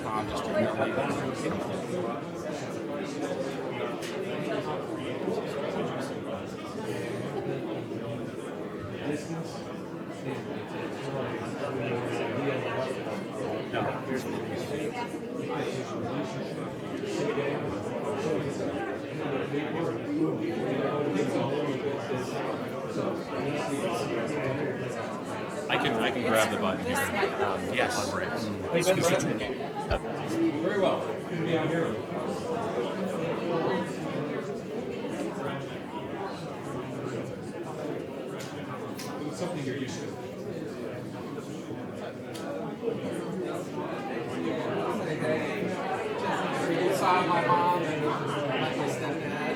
Tom just to I can grab the button here. yes. On breaks. Very well. Good to be out here. It's something you're used to. Saw my mom and my stepdad.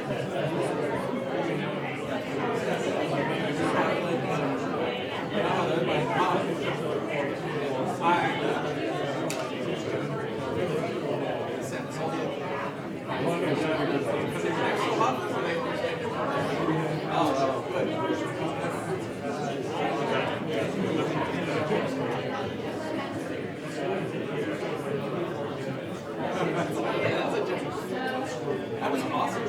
That was awesome.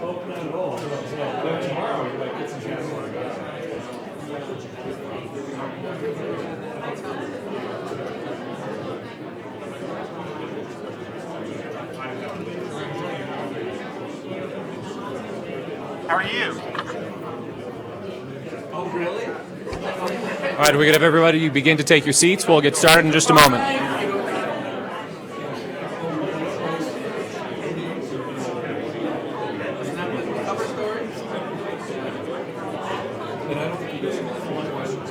Oh, not at all. So tomorrow you might get some chance. How are you? Oh, really? All right, we could have everybody begin to take your seats. We'll get started in just a moment. Cover story? And I don't think you get one question.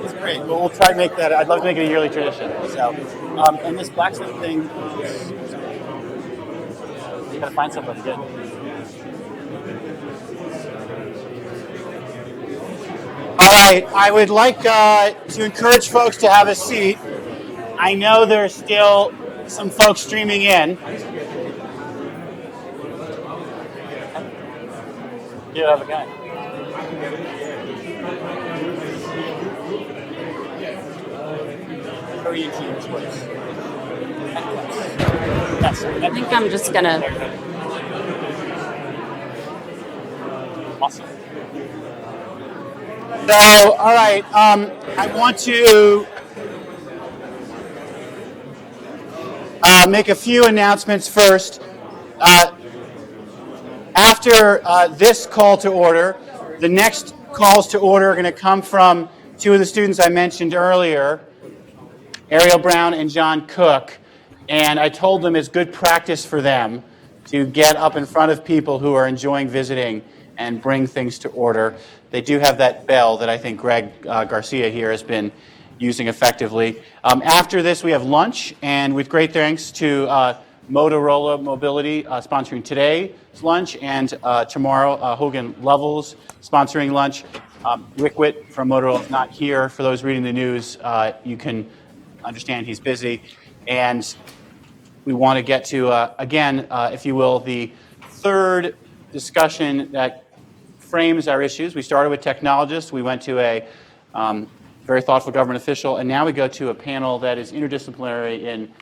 It's great. Well, we'll try to make that. I'd love to make it a yearly tradition. So, and this Blackstone thing, you gotta find somebody good. All right, I would like to encourage folks to have a seat. I know there's still some folks streaming in. You have a guy. Yes, I think I'm just gonna. Awesome. So, all right, I want to make a few announcements first. After this call to order, the next calls to order are going to come from two of the students I mentioned earlier, Ariel Brown and John Cook, and I told them it's good practice for them to get up in front of people who are enjoying visiting and bring things to order. They do have that bell that I think Greg Garcia here has been using effectively. After this, we have lunch, and with great thanks to Motorola Mobility sponsoring today's lunch, and tomorrow, Hogan Levels sponsoring lunch. Rick Witt from Motorola is not here. For those reading the news, you can understand he's busy. And we want to get to, again, if you will, the third discussion that frames our issues. We started with technologists. We went to a very thoughtful government official. And now we go to a panel that is interdisciplinary in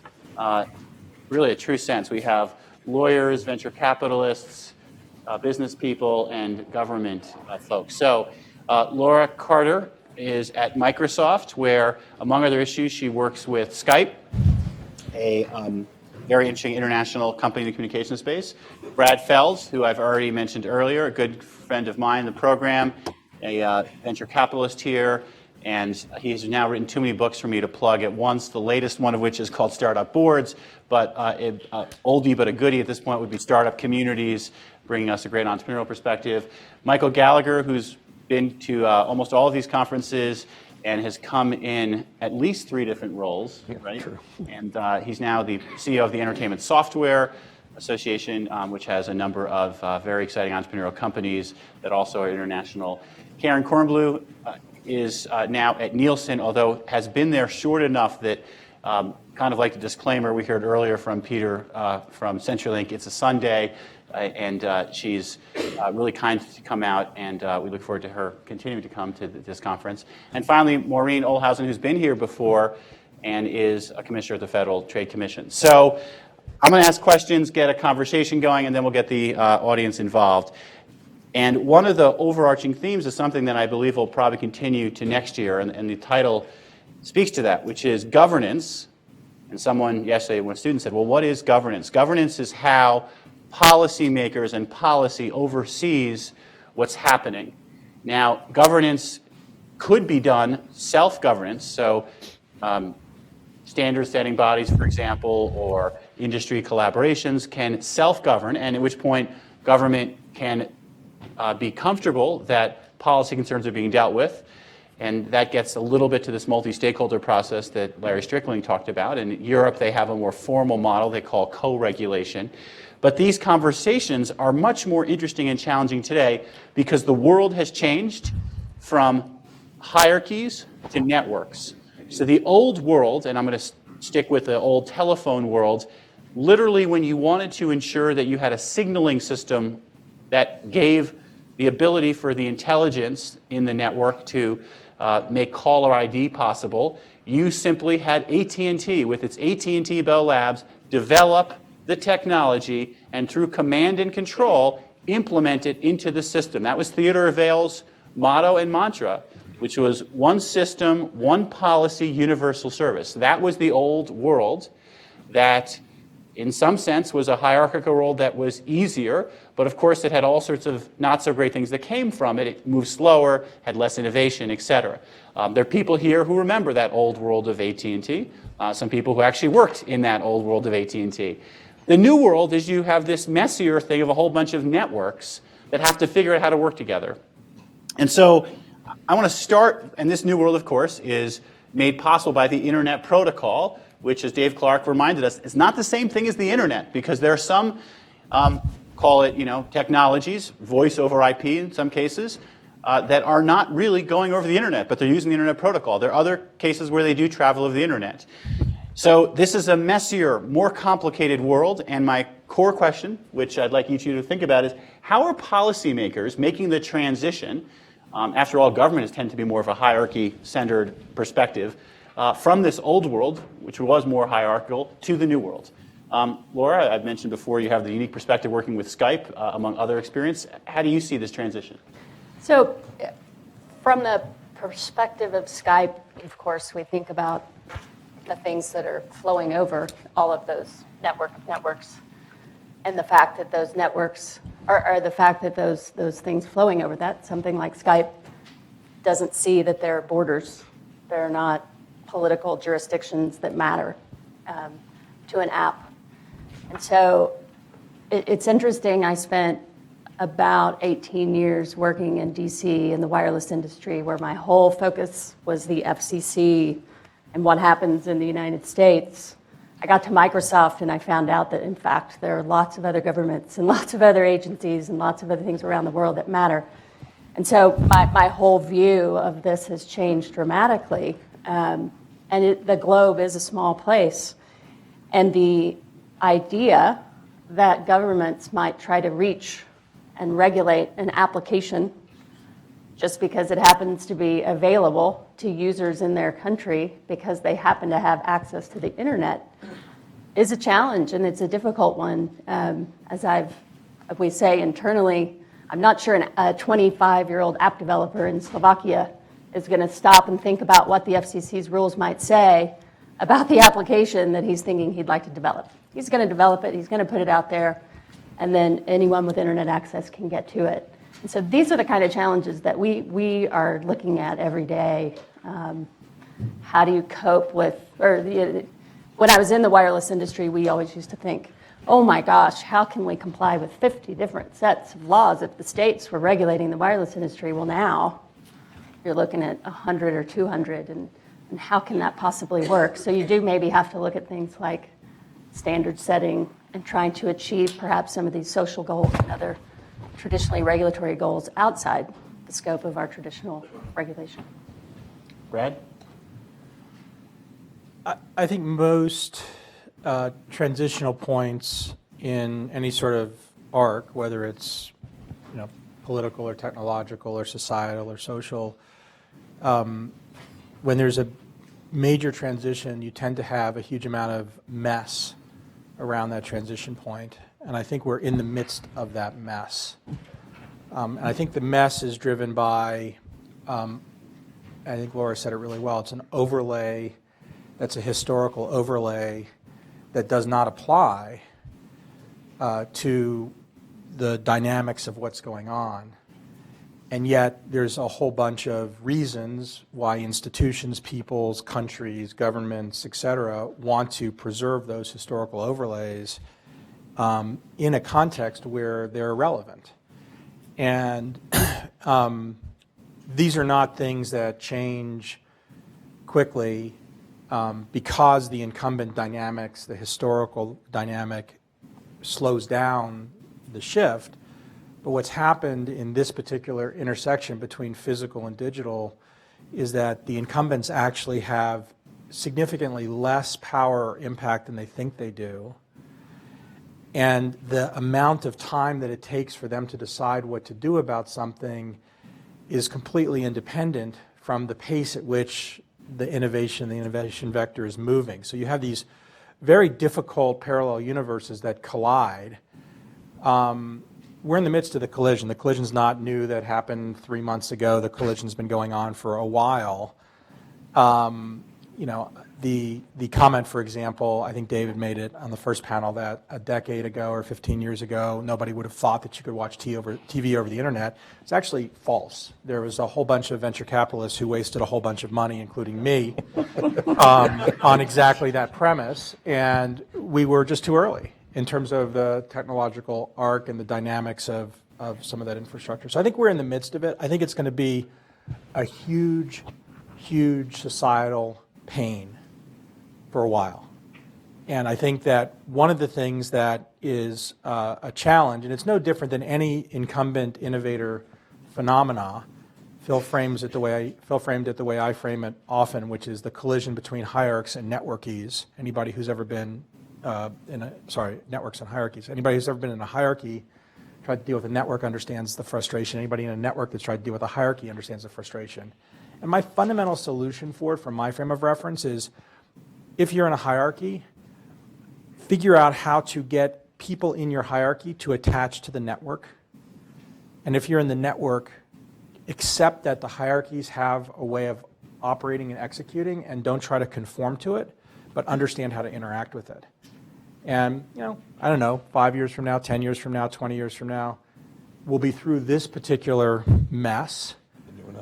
really a true sense. We have lawyers, venture capitalists, business people, and government folks. So Laura Carter is at Microsoft, where, among other issues, she works with Skype, a very interesting international company in the communication space. Brad Fells, who I've already mentioned earlier, a good friend of mine in the program, a venture capitalist here, and he's now written too many books for me to plug at once, the latest one of which is called Startup Boards, but oldie but a goodie at this point would be Startup Communities, bringing us a great entrepreneurial perspective. Michael Gallagher, who's been to almost all of these conferences and has come in at least 3 different roles, right? True. And he's now the CEO of the Entertainment Software Association, which has a number of very exciting entrepreneurial companies that also are international. Karen Kornblue is now at Nielsen, although has been there short enough that, kind of like the disclaimer we heard earlier from Peter from CenturyLink, it's a Sunday, and she's really kind to come out, and we look forward to her continuing to come to this conference. And finally, Maureen Olhausen, who's been here before and is a commissioner at the Federal Trade Commission. So I'm going to ask questions, get a conversation going, and then we'll get the audience involved. And one of the overarching themes is something that I believe will probably continue to next year, and the title speaks to that, which is governance. And someone yesterday, when a student said, well, what is governance? Governance is how policymakers and policy oversees what's happening. Now, governance could be done self-governance, so standard-setting bodies, for example, or industry collaborations can self-govern, and at which point government can be comfortable that policy concerns are being dealt with. And that gets a little bit to this multi-stakeholder process that Larry Strickling talked about. In Europe, they have a more formal model they call co-regulation. But these conversations are much more interesting and challenging today because the world has changed from hierarchies to networks. So the old world, and I'm going to stick with the old telephone world, literally when you wanted to ensure that you had a signaling system that gave the ability for the intelligence in the network to make caller ID possible, you simply had AT&T with its AT&T Bell Labs develop the technology and through command and control implement it into the system. That was Theodore Avail's motto and mantra, which was one system, one policy, universal service. That was the old world that in some sense was a hierarchical world that was easier, but of course it had all sorts of not so great things that came from it. It moved slower, had less innovation, et cetera. There are people here who remember that old world of AT&T, some people who actually worked in that old world of AT&T. The new world is you have this messier thing of a whole bunch of networks that have to figure out how to work together. And so I want to start, and this new world, of course, is made possible by the Internet Protocol, which, as Dave Clark reminded us, is not the same thing as the Internet, because there are some, call it, technologies, voice over IP in some cases, that are not really going over the Internet, but they're using the Internet Protocol. There are other cases where they do travel over the Internet. So this is a messier, more complicated world, and my core question, which I'd like each of you to think about, is how are policymakers making the transition? After all, governments tend to be more of a hierarchy-centered perspective from this old world, which was more hierarchical, to the new world. Laura, I've mentioned before you have the unique perspective working with Skype, among other experience. How do you see this transition? So from the perspective of Skype, of course, we think about the things that are flowing over all of those networks, and the fact that those networks are the fact that those things flowing over that, something like Skype doesn't see that there are borders. There are not political jurisdictions that matter to an app. And so it's interesting. I spent about 18 years working in DC in the wireless industry, where my whole focus was the FCC and what happens in the United States. I got to Microsoft and I found out that, in fact, there are lots of other governments and lots of other agencies and lots of other things around the world that matter. And so my whole view of this has changed dramatically. And the globe is a small place. And the idea that governments might try to reach and regulate an application just because it happens to be available to users in their country because they happen to have access to the internet is a challenge, and it's a difficult one. As we say internally, I'm not sure a 25-year-old app developer in Slovakia is going to stop and think about what the FCC's rules might say about the application that he's thinking he'd like to develop. He's going to develop it, he's going to put it out there, and then anyone with internet access can get to it. And so these are the kind of challenges that we are looking at every day. How do you cope with, when I was in the wireless industry, we always used to think, oh my gosh, how can we comply with 50 different sets of laws if the states were regulating the wireless industry? Well, now you're looking at 100 or 200, and how can that possibly work? So you do maybe have to look at things like standard setting, and trying to achieve perhaps some of these social goals and other traditionally regulatory goals outside the scope of our traditional regulation. Brad? I think most transitional points in any sort of arc, whether it's political or technological or societal or social, when there's a major transition, you tend to have a huge amount of mess around that transition point. And I think we're in the midst of that mess. And I think the mess is driven by, I think Laura said it really well, it's an overlay that's a historical overlay that does not apply to the dynamics of what's going on. And yet there's a whole bunch of reasons why institutions, peoples, countries, governments, et cetera, want to preserve those historical overlays in a context where they're relevant. And these are not things that change quickly because the incumbent dynamics, the historical dynamic, slows down the shift. But what's happened in this particular intersection between physical and digital is that the incumbents actually have significantly less power or impact than they think they do. And the amount of time that it takes for them to decide what to do about something is completely independent from the pace at which the innovation vector is moving. So you have these very difficult parallel universes that collide. We're in the midst of the collision. The collision's not new. That happened 3 months ago. The collision's been going on for a while. The comment, for example, I think David made it on the first panel that a decade ago or 15 years ago, nobody would have thought that you could watch TV over the internet. It's actually false. There was a whole bunch of venture capitalists who wasted a whole bunch of money, including me, on exactly that premise, and we were just too early in terms of the technological arc and the dynamics of some of that infrastructure. So I think we're in the midst of it. I think it's going to be a huge, huge societal pain for a while. And I think that one of the things that is a challenge, and it's no different than any incumbent innovator phenomena, Phil framed it the way I frame it often, which is the collision between hierarchs and networkies. Anybody who's ever been networks and hierarchies. Anybody who's ever been in a hierarchy, tried to deal with a network, understands the frustration. Anybody in a network that's tried to deal with a hierarchy understands the frustration. And my fundamental solution for it, from my frame of reference, is if you're in a hierarchy, figure out how to get people in your hierarchy to attach to the network. And if you're in the network, accept that the hierarchies have a way of operating and executing, and don't try to conform to it, but understand how to interact with it. And, I don't know, 5 years from now, 10 years from now, 20 years from now, we'll be through this particular mess.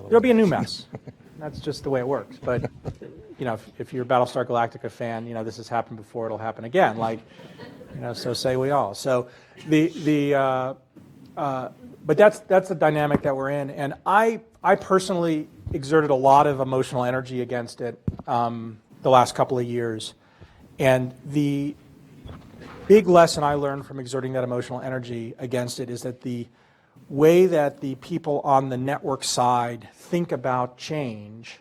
There'll be a new mess. That's just the way it works. But, if you're a Battlestar Galactica fan, this has happened before, it'll happen again. So say we all. So but that's the dynamic that we're in. And I personally exerted a lot of emotional energy against it the last couple of years. And the big lesson I learned from exerting that emotional energy against it is that the way that the people on the network side think about change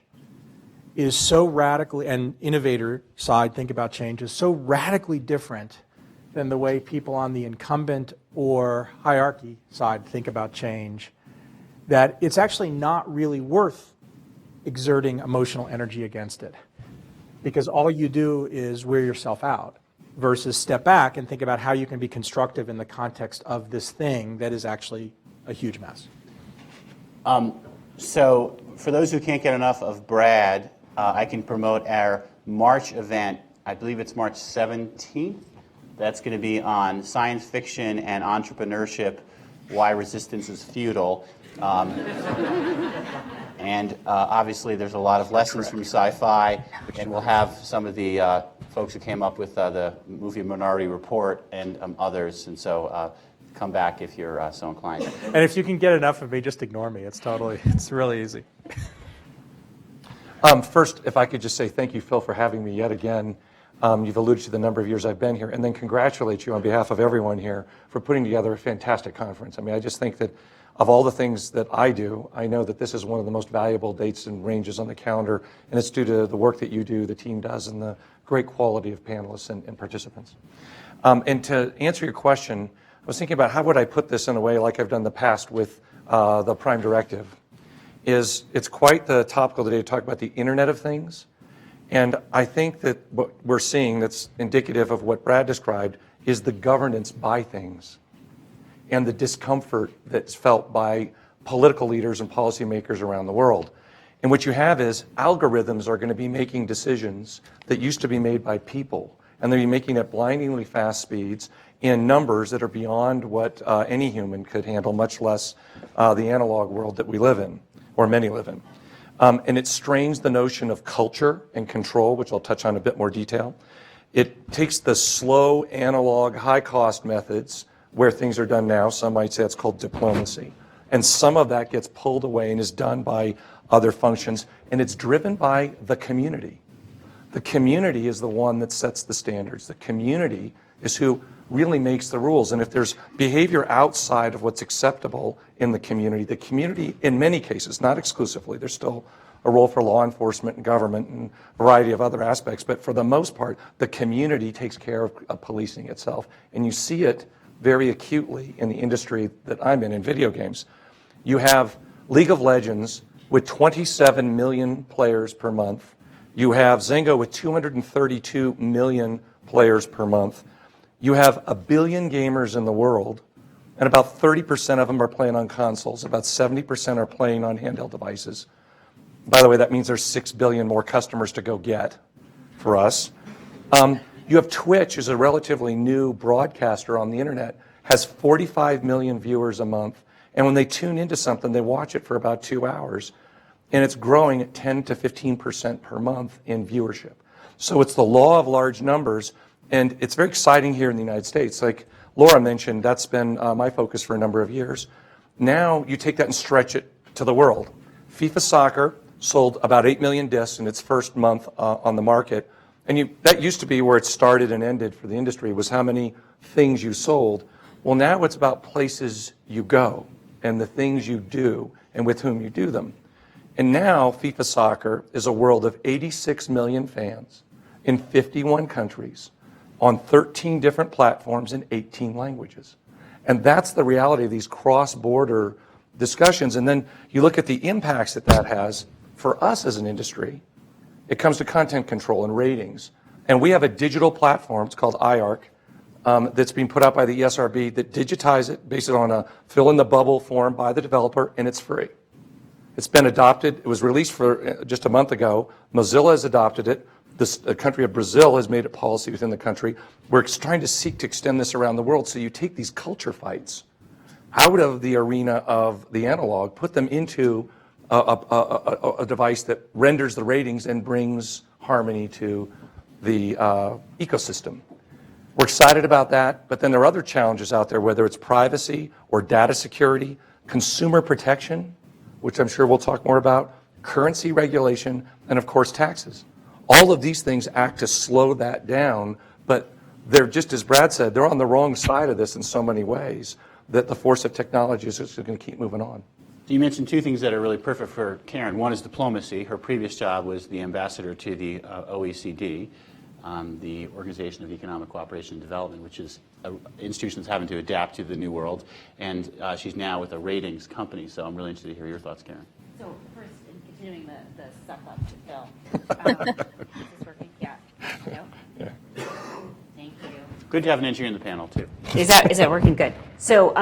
is so radically, and innovator side think about change, is so radically different than the way people on the incumbent or hierarchy side think about change, that it's actually not really worth exerting emotional energy against it. Because all you do is wear yourself out, versus step back and think about how you can be constructive in the context of this thing that is actually a huge mess. So for those who can't get enough of Brad, I can promote our March event. I believe it's March 17th. That's going to be on science fiction and entrepreneurship, why resistance is futile. And obviously there's a lot of lessons from sci-fi, and we'll have some of the folks who came up with the movie Minority Report and others, and so come back if you're so inclined. And if you can get enough of me, just ignore me. It's really easy. First, if I could just say thank you, Phil, for having me yet again. You've alluded to the number of years I've been here, and then congratulate you on behalf of everyone here for putting together a fantastic conference. I mean, I just think that of all the things that I do, I know that this is one of the most valuable dates and ranges on the calendar, and it's due to the work that you do, the team does, and the great quality of panelists and participants. And to answer your question, I was thinking about how would I put this in a way like I've done in the past with the Prime Directive. It's quite the topical today to talk about the Internet of Things. And I think that what we're seeing that's indicative of what Brad described is the governance by things and the discomfort that's felt by political leaders and policymakers around the world. And what you have is algorithms are going to be making decisions that used to be made by people, and they'll be making at blindingly fast speeds in numbers that are beyond what any human could handle, much less the analog world that we live in, or many live in. And it strains the notion of culture and control, which I'll touch on in a bit more detail. It takes the slow, analog, high-cost methods where things are done now. Some might say it's called diplomacy. And some of that gets pulled away and is done by other functions. And it's driven by the community. The community is the one that sets the standards. The community is who really makes the rules. And if there's behavior outside of what's acceptable in the community, in many cases, not exclusively, there's still a role for law enforcement and government and a variety of other aspects, but for the most part, the community takes care of policing itself. And you see it very acutely in the industry that I'm in video games. You have League of Legends with 27 million players per month. You have Zynga with 232 million players per month. You have 1 billion gamers in the world, and about 30% of them are playing on consoles. About 70% are playing on handheld devices. By the way, that means there's 6 billion more customers to go get for us. You have Twitch, is a relatively new broadcaster on the internet, has 45 million viewers a month, and when they tune into something, they watch it for about 2 hours, and it's growing at 10 to 15% per month in viewership. So it's the law of large numbers. And it's very exciting here in the United States. Like Laura mentioned, that's been my focus for a number of years. Now you take that and stretch it to the world. FIFA Soccer sold about 8 million discs in its first month on the market. And that used to be where it started and ended for the industry, was how many things you sold. Well, now it's about places you go and the things you do and with whom you do them. And now FIFA Soccer is a world of 86 million fans in 51 countries, on 13 different platforms in 18 languages. And that's the reality of these cross-border discussions. And then you look at the impacts that that has for us as an industry. It comes to content control and ratings. And we have a digital platform, it's called IARC, that's being put out by the ESRB that digitize it based on a fill-in-the-bubble form by the developer, and it's free. It's been adopted. It was released for just a month ago. Mozilla has adopted it. The country of Brazil has made it policy within the country. We're trying to seek to extend this around the world. So you take these culture fights out of the arena of the analog, put them into a device that renders the ratings and brings harmony to the ecosystem. We're excited about that, but then there are other challenges out there, whether it's privacy or data security, consumer protection, which I'm sure we'll talk more about, currency regulation, and of course taxes. All of these things act to slow that down, but they're just, as Brad said, they're on the wrong side of this in so many ways that the force of technology is just going to keep moving on. You mentioned two things that are really perfect for Karen. One is diplomacy. Her previous job was the ambassador to the OECD, the Organization of Economic Cooperation and Development, which is institutions having to adapt to the new world. And she's now with a ratings company. So I'm really interested to hear your thoughts, Karen. So first, in continuing the suck up to Phil. Is this working? Yeah. No? Yeah. Thank you. Good to have an engineer in the panel, too. Is that working? Good. So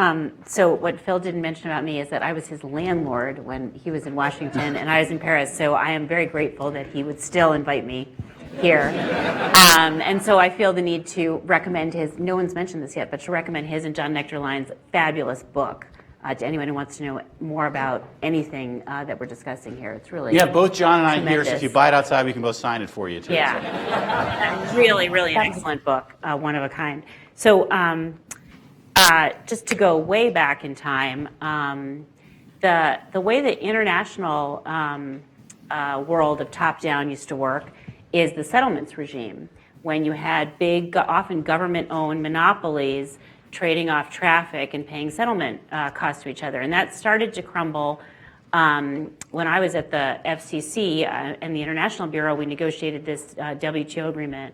so what Phil didn't mention about me is that I was his landlord when he was in Washington and I was in Paris. So I am very grateful that he would still invite me here. And so I feel the need to recommend no one's mentioned this yet, but to recommend his and John Nectarline's fabulous book to anyone who wants to know more about anything that we're discussing here. It's really We have both John and I tremendous. here, so if you buy it outside, we can both sign it for you, too. Yeah, really an excellent book, one of a kind. So just to go way back in time, the way the international world of top-down used to work is the settlements regime, when you had big, often government-owned monopolies trading off traffic and paying settlement costs to each other. And that started to crumble when I was at the FCC and the International Bureau. We negotiated this WTO agreement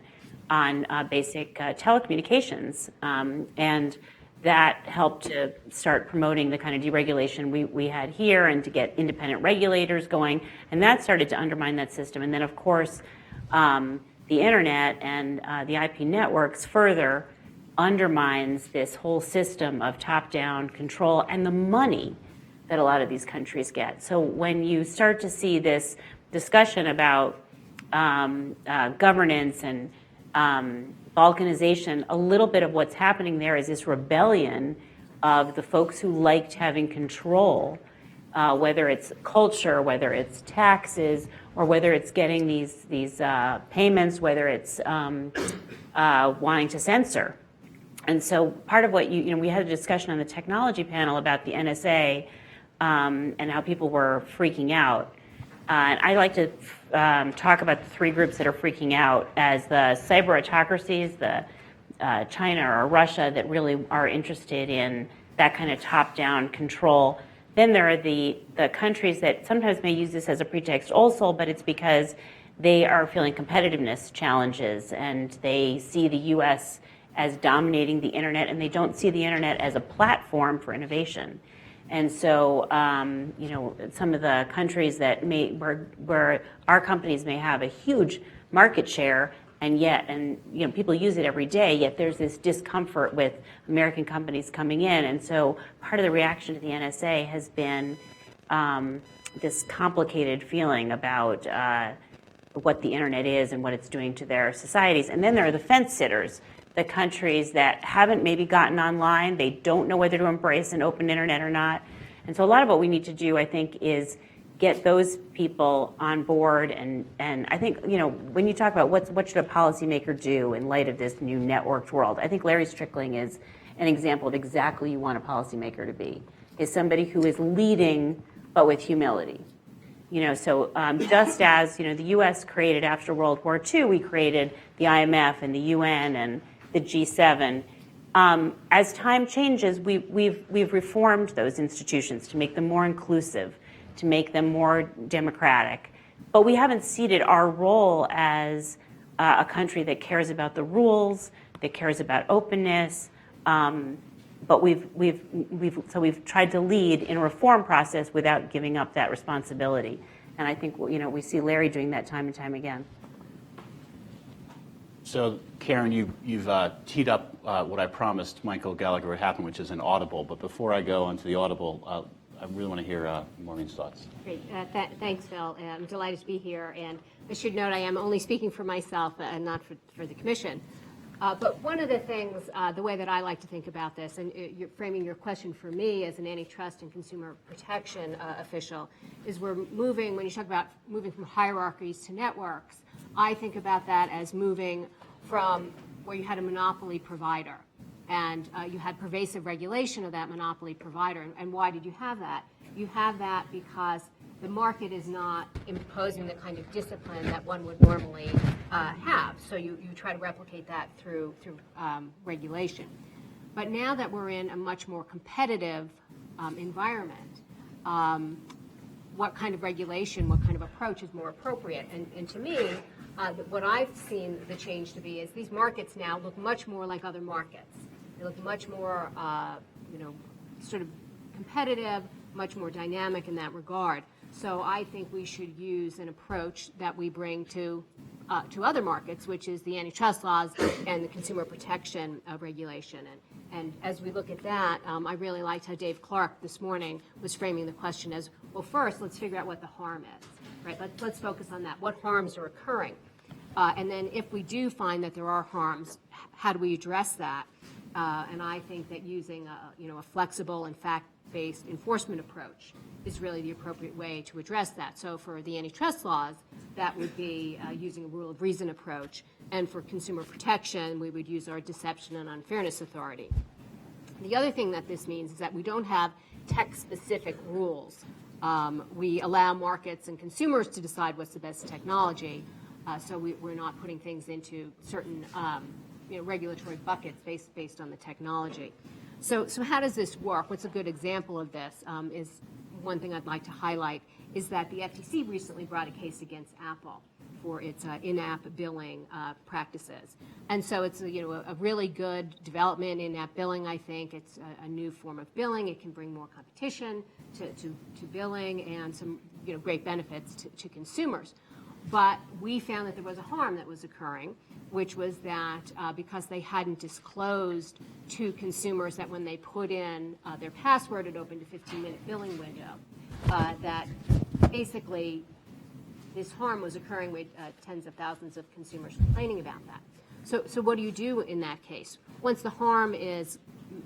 on basic telecommunications. And that helped to start promoting the kind of deregulation we had here and to get independent regulators going. And that started to undermine that system. And then, of course, the internet and the IP networks further undermines this whole system of top-down control and the money that a lot of these countries get. So when you start to see this discussion about governance and balkanization, a little bit of what's happening there is this rebellion of the folks who liked having control, whether it's culture, whether it's taxes, or whether it's getting these payments, whether it's wanting to censor. And so part of what we had a discussion on the technology panel about the NSA and how people were freaking out. And I like to talk about the three groups that are freaking out as the cyber autocracies, the China or Russia that really are interested in that kind of top-down control. Then there are the countries that sometimes may use this as a pretext also, but it's because they are feeling competitiveness challenges and they see the U.S. as dominating the internet, and they don't see the internet as a platform for innovation. And so, some of the countries that where our companies may have a huge market share, and people use it every day, yet there's this discomfort with American companies coming in. And so part of the reaction to the NSA has been this complicated feeling about what the internet is and what it's doing to their societies. And then there are the fence sitters, the countries that haven't maybe gotten online. They don't know whether to embrace an open internet or not. And so a lot of what we need to do, I think, is get those people on board. And I think, when you talk about what should a policymaker do in light of this new networked world, I think Larry Strickling is an example of exactly you want a policymaker to be, is somebody who is leading, but with humility. So just as, the U.S. created after World War II, we created the IMF and the UN and the G7. As time changes, we've reformed those institutions to make them more inclusive, to make them more democratic. But we haven't ceded our role as a country that cares about the rules, that cares about openness. But we've tried to lead in a reform process without giving up that responsibility. And I think we see Larry doing that time and time again. So, Karen, you've teed up what I promised Michael Gallagher would happen, which is an audible. But before I go into the audible, I really want to hear Maureen's thoughts. Great. Thanks, Phil. I'm delighted to be here. And I should note I am only speaking for myself and not for the Commission. But one of the things, the way that I like to think about this, and you're framing your question for me as an antitrust and consumer protection official, is when you talk about moving from hierarchies to networks, I think about that as moving from where you had a monopoly provider and you had pervasive regulation of that monopoly provider. And why did you have that? You have that because the market is not imposing the kind of discipline that one would normally have. So you try to replicate that through regulation. But now that we're in a much more competitive environment, what kind of regulation, what kind of approach is more appropriate? And to me, what I've seen the change to be is these markets now look much more like other markets. They look much more, sort of competitive, much more dynamic in that regard. So I think we should use an approach that we bring to other markets, which is the antitrust laws and the consumer protection regulation. And as we look at that, I really liked how Dave Clark this morning was framing the question as, well, first, let's figure out what the harm is, right? Let's focus on that. What harms are occurring? And then if we do find that there are harms, how do we address that? And I think that using a flexible and fact-based enforcement approach is really the appropriate way to address that. So for the antitrust laws, that would be using a rule of reason approach. And for consumer protection, we would use our deception and unfairness authority. The other thing that this means is that we don't have tech-specific rules. We allow markets and consumers to decide what's the best technology, So we're not putting things into certain regulatory buckets based on the technology. So how does this work? What's a good example of this is one thing I'd like to highlight is that the FTC recently brought a case against Apple for its in-app billing practices. And so it's a really good development in in-app billing, I think. It's a new form of billing. It can bring more competition to billing and some great benefits to consumers. But we found that there was a harm that was occurring, which was that because they hadn't disclosed to consumers that when they put in their password, it opened a 15-minute billing window, that basically this harm was occurring with tens of thousands of consumers complaining about that. So what do you do in that case? Once the harm is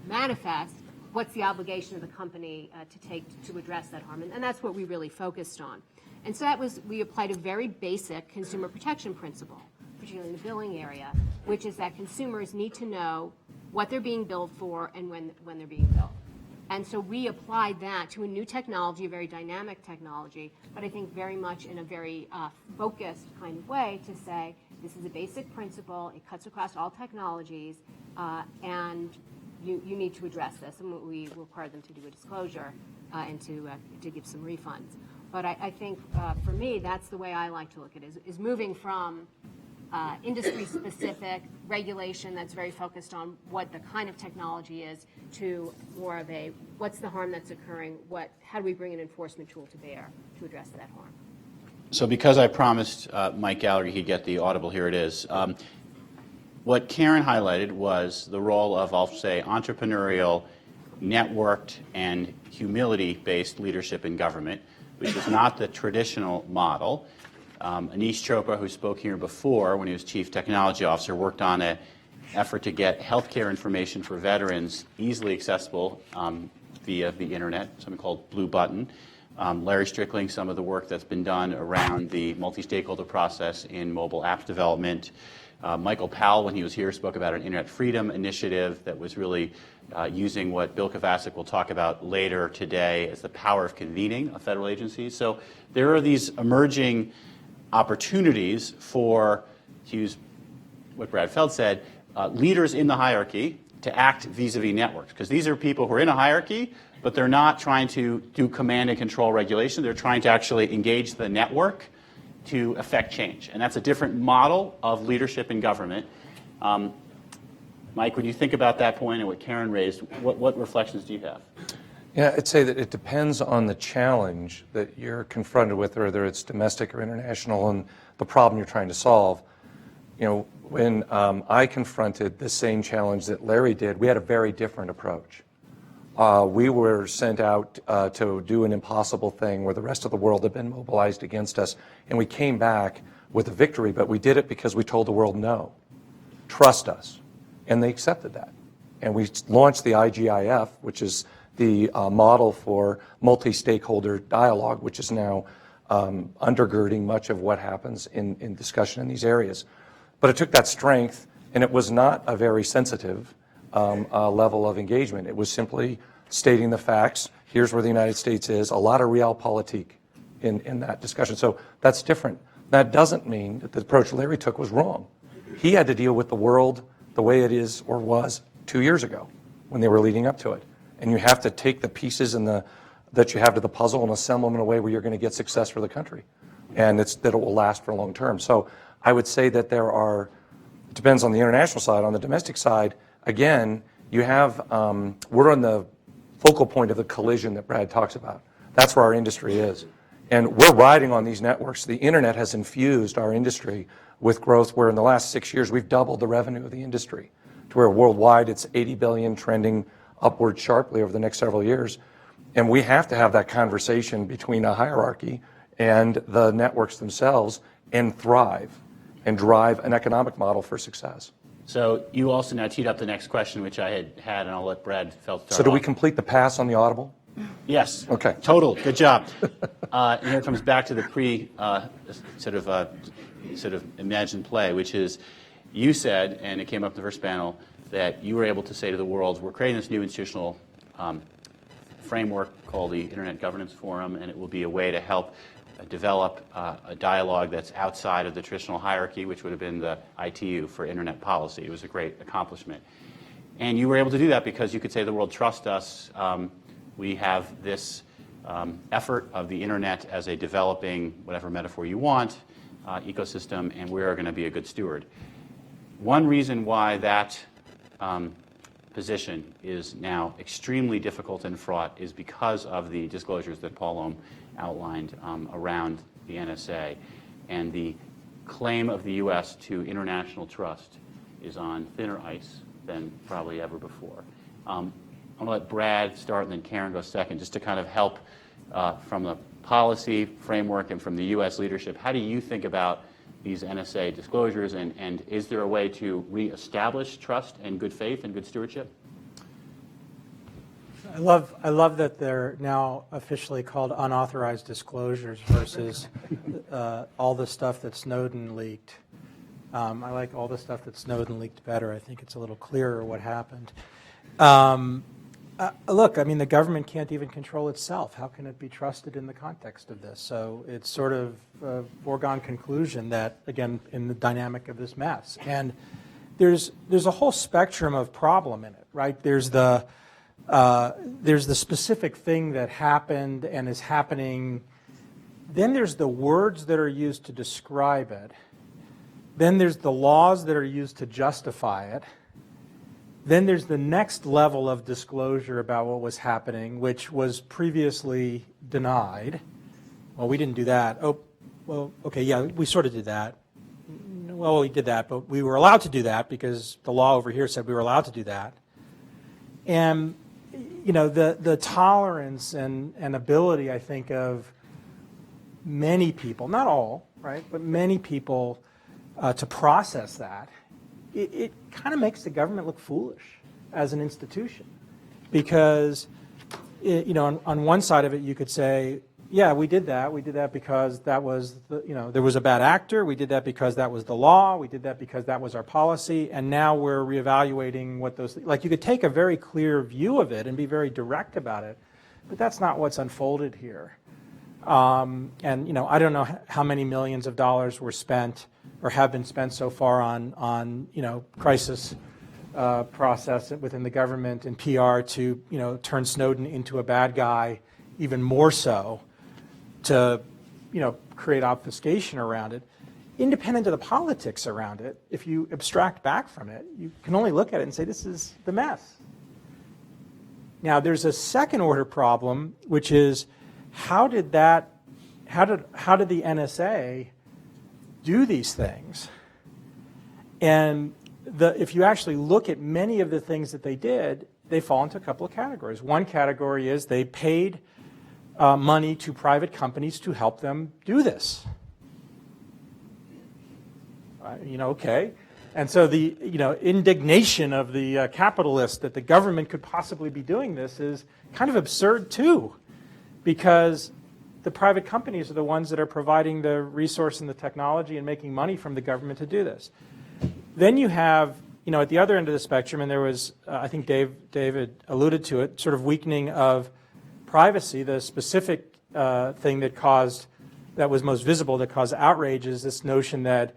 manifest, what's the obligation of the company to take to address that harm? And that's what we really focused on. And so we applied a very basic consumer protection principle, particularly in the billing area, which is that consumers need to know what they're being billed for and when they're being billed. And so we applied that to a new technology, a very dynamic technology, but I think very much in a very focused kind of way to say, this is a basic principle, it cuts across all technologies, and you need to address this. And we require them to do a disclosure and to give some refunds. But I think for me, that's the way I like to look at it, is moving from industry-specific regulation that's very focused on what the kind of technology is to more of a what's the harm that's occurring, how do we bring an enforcement tool to bear to address that harm. So because I promised Mike Gallagher he'd get the audible, here it is. What Karen highlighted was the role of, I'll say, entrepreneurial, networked, and humility-based leadership in government, which is not the traditional model. Anish Chopra, who spoke here before when he was Chief Technology Officer, worked on an effort to get healthcare information for veterans easily accessible via the internet, something called Blue Button. Larry Strickling, some of the work that's been done around the multi-stakeholder process in mobile apps development. Michael Powell, when he was here, spoke about an Internet Freedom Initiative that was really using what Bill Kovacic will talk about later today as the power of convening of federal agencies. So there are these emerging opportunities for, to use what Brad Feld said, leaders in the hierarchy to act vis-a-vis networks. Because these are people who are in a hierarchy, but they're not trying to do command and control regulation. They're trying to actually engage the network to affect change. And that's a different model of leadership in government. Mike, when you think about that point and what Karen raised, what reflections do you have? Yeah, I'd say that it depends on the challenge that you're confronted with, whether it's domestic or international, and the problem you're trying to solve. When I confronted the same challenge that Larry did, we had a very different approach. We were sent out to do an impossible thing where the rest of the world had been mobilized against us, and we came back with a victory, but we did it because we told the world no, trust us, and they accepted that. And we launched the IGIF, which is the model for multi-stakeholder dialogue, which is now undergirding much of what happens in discussion in these areas. But it took that strength, and it was not a very sensitive level of engagement. It was simply stating the facts. Here's where the United States is. A lot of realpolitik in that discussion. So that's different. That doesn't mean that the approach Larry took was wrong. He had to deal with the world the way it is or was 2 years ago when they were leading up to it. And you have to take the pieces that you have to the puzzle and assemble them in a way where you're going to get success for the country. And that it will last for a long term. So I would say that it depends on the international side. On the domestic side, again, you have, we're on the focal point of the collision that Brad talks about. That's where our industry is. And we're riding on these networks. The internet has infused our industry with growth where in the last 6 years we've doubled the revenue of the industry to where worldwide it's 80 billion trending upward sharply over the next several years. And we have to have that conversation between a hierarchy and the networks themselves and thrive and drive an economic model for success. So you also now teed up the next question, which I had, and I'll let Brad Feld start. So do we off. complete the pass on the audible? Yes. Okay. Total. Good job. And here it comes back to the sort of imagined play, which is you said, and it came up in the first panel, that you were able to say to the world, we're creating this new institutional framework called the Internet Governance Forum, and it will be a way to help develop a dialogue that's outside of the traditional hierarchy, which would have been the ITU for Internet policy. It was a great accomplishment. And you were able to do that because you could say the world trusts us. We have this effort of the Internet as a developing, whatever metaphor you want, ecosystem, and we're going to be a good steward. One reason why that position is now extremely difficult and fraught is because of the disclosures that Paul Ohm outlined around the NSA. And the claim of the U.S. to international trust is on thinner ice than probably ever before. I'm going to let Brad start and then Karen go second, just to kind of help from the policy framework and from the U.S. leadership. How do you think about these NSA disclosures, and is there a way to reestablish trust and good faith and good stewardship? I love that they're now officially called unauthorized disclosures versus all the stuff that Snowden leaked. I like all the stuff that Snowden leaked better. I think it's a little clearer what happened. Look, I mean, the government can't even control itself. How can it be trusted in the context of this? So it's sort of a foregone conclusion that, again, in the dynamic of this mess. And there's a whole spectrum of problem in it, right? There's the specific thing that happened and is happening. Then there's the words that are used to describe it. Then there's the laws that are used to justify it. Then there's the next level of disclosure about what was happening, which was previously denied. Well, we didn't do that. Oh, well, okay, yeah, we sort of did that. Well, we did that, but we were allowed to do that because the law over here said we were allowed to do that. And, you know, the tolerance and ability, I think, of many people, not all, right, but many people to process that, it kind of makes the government look foolish as an institution. Because, you know, on one side of it, you could say, yeah, we did that. We did that because that was, there was a bad actor. We did that because that was the law. We did that because that was our policy. And now we're reevaluating what those, like you could take a very clear view of it and be very direct about it. But that's not what's unfolded here. And, you know, I don't know how many millions of dollars were spent or have been spent so far on you know, crisis process within the government and PR to, you know, turn Snowden into a bad guy even more so, to, you know, create obfuscation around it. Independent of the politics around it, if you abstract back from it, you can only look at it and say, this is the mess. Now, there's a second order problem, which is how did the NSA do these things? And if you actually look at many of the things that they did, they fall into a couple of categories. One category is they paid money to private companies to help them do this. You know, okay. And so the, you know, indignation of the capitalists that the government could possibly be doing this is kind of absurd too, because the private companies are the ones that are providing the resource and the technology and making money from the government to do this. Then you have, you know, at the other end of the spectrum, and there was, I think David alluded to it, sort of weakening of privacy. The specific thing that was most visible, that caused outrage, is this notion that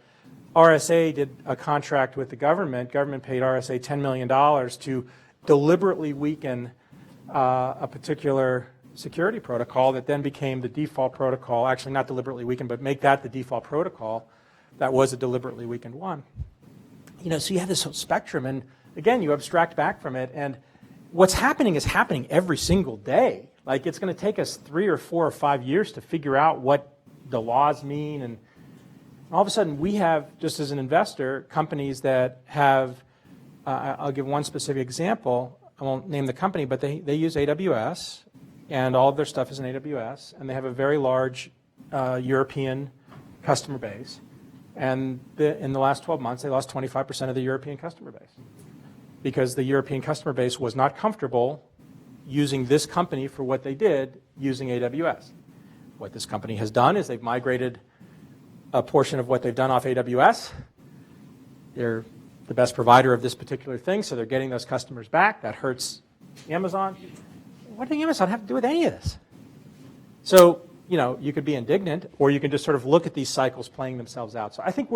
RSA did a contract with the government. Government paid RSA $10 million to deliberately weaken a particular security protocol that then became the default protocol. Actually, not deliberately weakened, but make that the default protocol. That was a deliberately weakened one. You know, so you have this whole spectrum, and again, you abstract back from it, and what's happening is happening every single day. Like, it's going to take us 3 or 4 or 5 years to figure out what the laws mean, and all of a sudden we have, just as an investor, companies that have, I'll give one specific example. I won't name the company, but they use AWS, and all of their stuff is in AWS, and they have a very large European customer base. And in the last 12 months, they lost 25% of the European customer base because the European customer base was not comfortable using this company for what they did using AWS. What this company has done is they've migrated a portion of what they've done off AWS. They're the best provider of this particular thing, so they're getting those customers back. That hurts Amazon. What does Amazon have to do with any of this? So, you could be indignant, or you can just sort of look at these cycles playing themselves out. So I think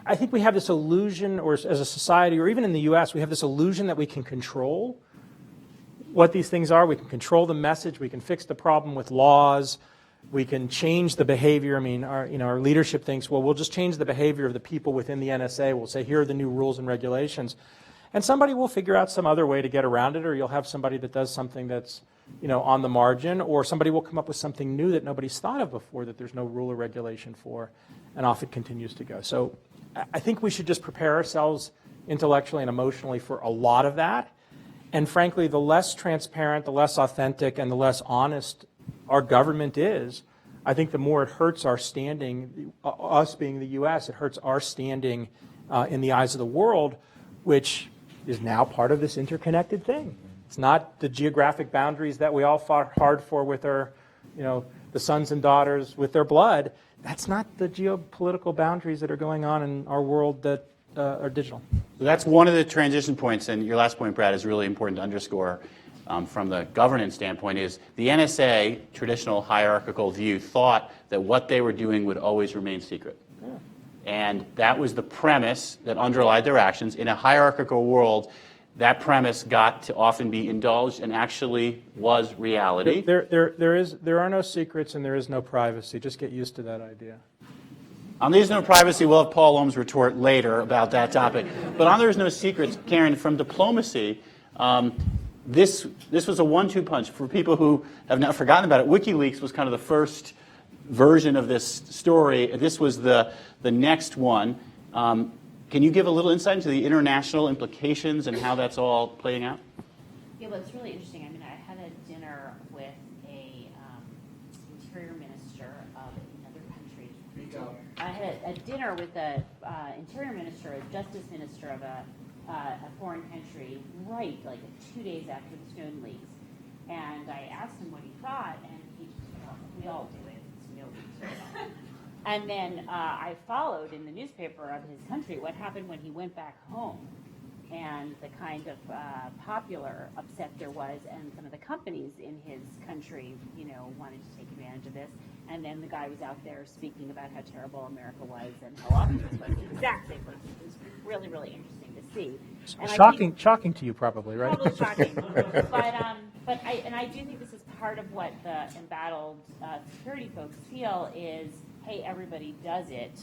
I think we have this illusion, or as a society, or even in the US, we have this illusion that we can control what these things are. We can control the message. We can fix the problem with laws. We can change the behavior. I mean, our leadership thinks, well, we'll just change the behavior of the people within the NSA. We'll say, here are the new rules and regulations. And somebody will figure out some other way to get around it, or you'll have somebody that does something that's on the margin, or somebody will come up with something new that nobody's thought of before that there's no rule or regulation for, and off it continues to go. So I think we should just prepare ourselves intellectually and emotionally for a lot of that. And frankly, the less transparent, the less authentic, and the less honest our government is, I think the more it hurts our standing, us being the US, it hurts our standing in the eyes of the world, which is now part of this interconnected thing. It's not the geographic boundaries that we all fought hard for with our, the sons and daughters with their blood. That's not the geopolitical boundaries that are going on in our world that are digital. So that's one of the transition points, and your last point, Brad, is really important to underscore from the governance standpoint, is the NSA, traditional hierarchical view, thought that what they were doing would always remain secret. Yeah. And that was the premise that underlied their actions. In a hierarchical world, that premise got to often be indulged and actually was reality. There are no secrets and there is no privacy. Just get used to that idea. On There's No Privacy, we'll have Paul Ohm's retort later about that topic. But on There's No Secrets, Karen, from diplomacy, this was a 1-2 punch. For people who have not forgotten about it, WikiLeaks was kind of the first version of this story. This was the next one. Can you give a little insight into the international implications and how that's all playing out? Yeah, well, it's really interesting. I mean, I had a dinner with a interior minister of another country. I had a dinner with the interior minister, a justice minister of a foreign country, right, like 2 days after the Snowden leaks. And I asked him what he thought, and he just, well, we all do it. It's no big deal. And then I followed in the newspaper of his country what happened when he went back home, and the kind of popular upset there was, and some of the companies in his country, wanted to take advantage of this. And then the guy was out there speaking about how terrible America was and how awful this was. The exact same person. It was really, really interesting to see. And shocking to you, probably, right? Probably shocking. But I do think this is part of what the embattled security folks feel is, hey, everybody does it,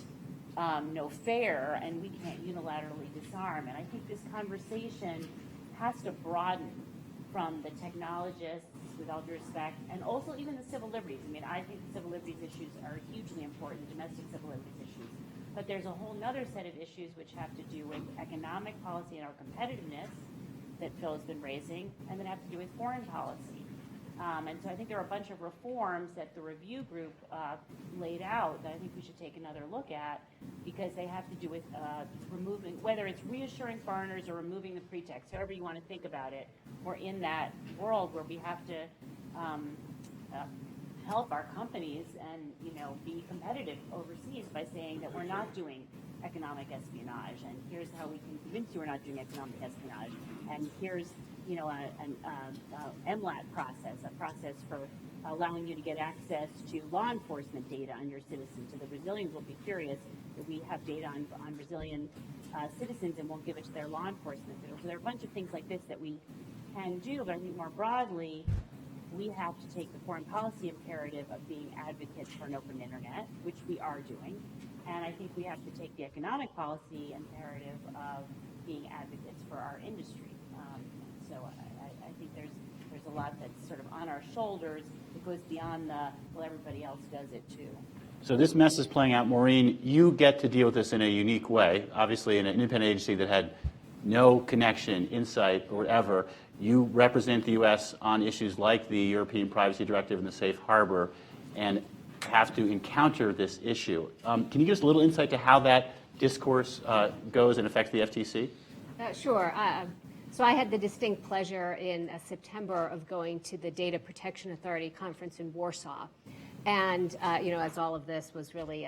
no fair, and we can't unilaterally disarm. And I think this conversation has to broaden from the technologists, with all due respect, and also even the civil liberties. I mean, I think the civil liberties issues are hugely important, domestic civil liberties issues. But there's a whole other set of issues which have to do with economic policy and our competitiveness that Phil has been raising, and that have to do with foreign policy. And so I think there are a bunch of reforms that the review group laid out that I think we should take another look at, because they have to do with removing, whether it's reassuring foreigners or removing the pretext, however you want to think about it. We're in that world where we have to help our companies and be competitive overseas by saying that we're not doing economic espionage, and here's how we can convince you we're not doing economic espionage, and here's an MLAT process, a process for allowing you to get access to law enforcement data on your citizens. So the Brazilians will be curious that we have data on Brazilian citizens and won't give it to their law enforcement. So there are a bunch of things like this that we can do, but I think more broadly, we have to take the foreign policy imperative of being advocates for an open internet, which we are doing, and I think we have to take the economic policy imperative of being advocates for our industry. So I think there's a lot that's sort of on our shoulders that goes beyond well, everybody else does it too. So this mess is playing out. Maureen, you get to deal with this in a unique way, obviously in an independent agency that had no connection, insight, or whatever. You represent the U.S. on issues like the European Privacy Directive and the Safe Harbor, and have to encounter this issue. Can you give us a little insight to how that discourse goes and affects the FTC? Sure. So I had the distinct pleasure in September of going to the Data Protection Authority conference in Warsaw. And, as all of this was really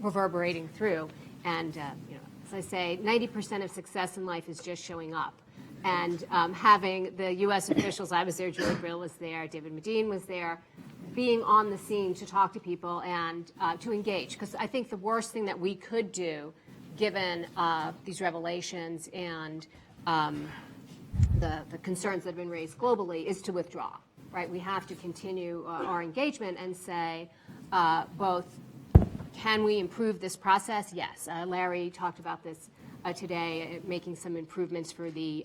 reverberating through. And, as I say, 90% of success in life is just showing up. And having the U.S. officials, I was there, Julie Brill was there, David Medine was there, being on the scene to talk to people and to engage. Because I think the worst thing that we could do, given these revelations and the concerns that have been raised globally, is to withdraw, right? We have to continue our engagement and say both, can we improve this process? Yes. Larry talked about this today, making some improvements for the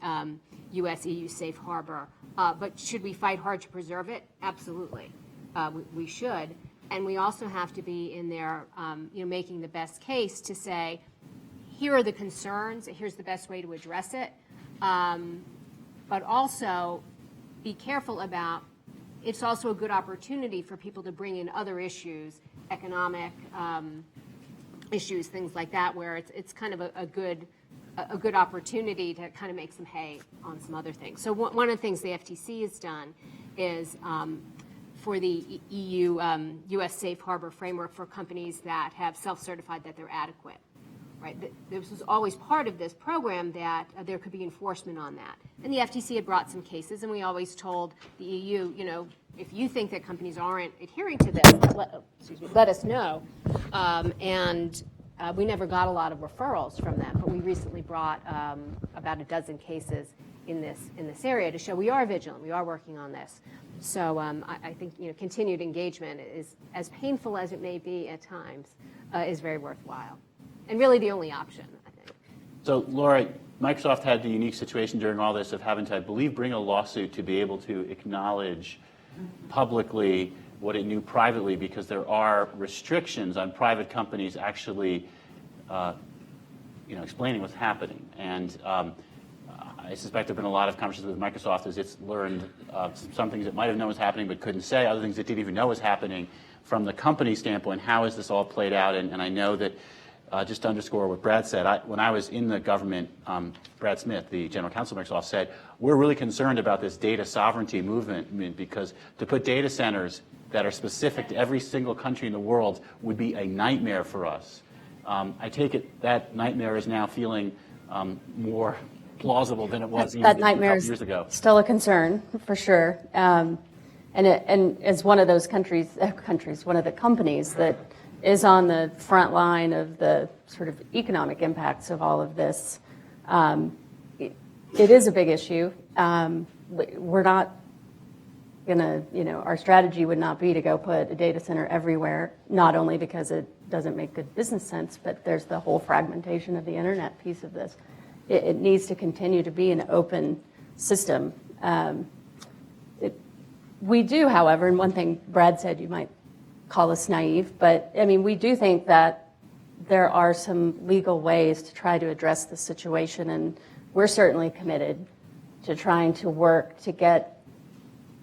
U.S.-EU safe harbor. But should we fight hard to preserve it? Absolutely. We should. And we also have to be in there making the best case to say, here are the concerns, here's the best way to address it. But also be careful about, it's also a good opportunity for people to bring in other issues, economic issues, things like that, where it's kind of a good opportunity to kind of make some hay on some other things. So one of the things the FTC has done is for the EU U.S. safe harbor framework for companies that have self-certified that they're adequate. Right. This was always part of this program that there could be enforcement on that. And the FTC had brought some cases, and we always told the EU, if you think that companies aren't adhering to this, let us know. And we never got a lot of referrals from them, but we recently brought about a dozen cases in this area to show we are vigilant, we are working on this. So I think continued engagement is, as painful as it may be at times, is very worthwhile. And really the only option, I think. So, Laura, Microsoft had the unique situation during all this of having to, I believe, bring a lawsuit to be able to acknowledge publicly what it knew privately, because there are restrictions on private companies actually, explaining what's happening. And I suspect there have been a lot of conversations with Microsoft as it's learned some things it might have known was happening but couldn't say, other things it didn't even know was happening. From the company standpoint, how has this all played out? And I know that. Just to underscore what Brad said, when I was in the government, Brad Smith, the general counsel of Microsoft, said, we're really concerned about this data sovereignty movement because to put data centers that are specific to every single country in the world would be a nightmare for us. I take it that nightmare is now feeling more plausible than it was even a couple years ago. Still a concern, for sure. And as one of those one of the companies that is on the front line of the sort of economic impacts of all of this. It is a big issue. We're not going to, our strategy would not be to go put a data center everywhere, not only because it doesn't make good business sense, but there's the whole fragmentation of the internet piece of this. It needs to continue to be an open system. We do, however, and one thing Brad said, you might call us naive, but we do think that there are some legal ways to try to address the situation, and we're certainly committed to trying to work to get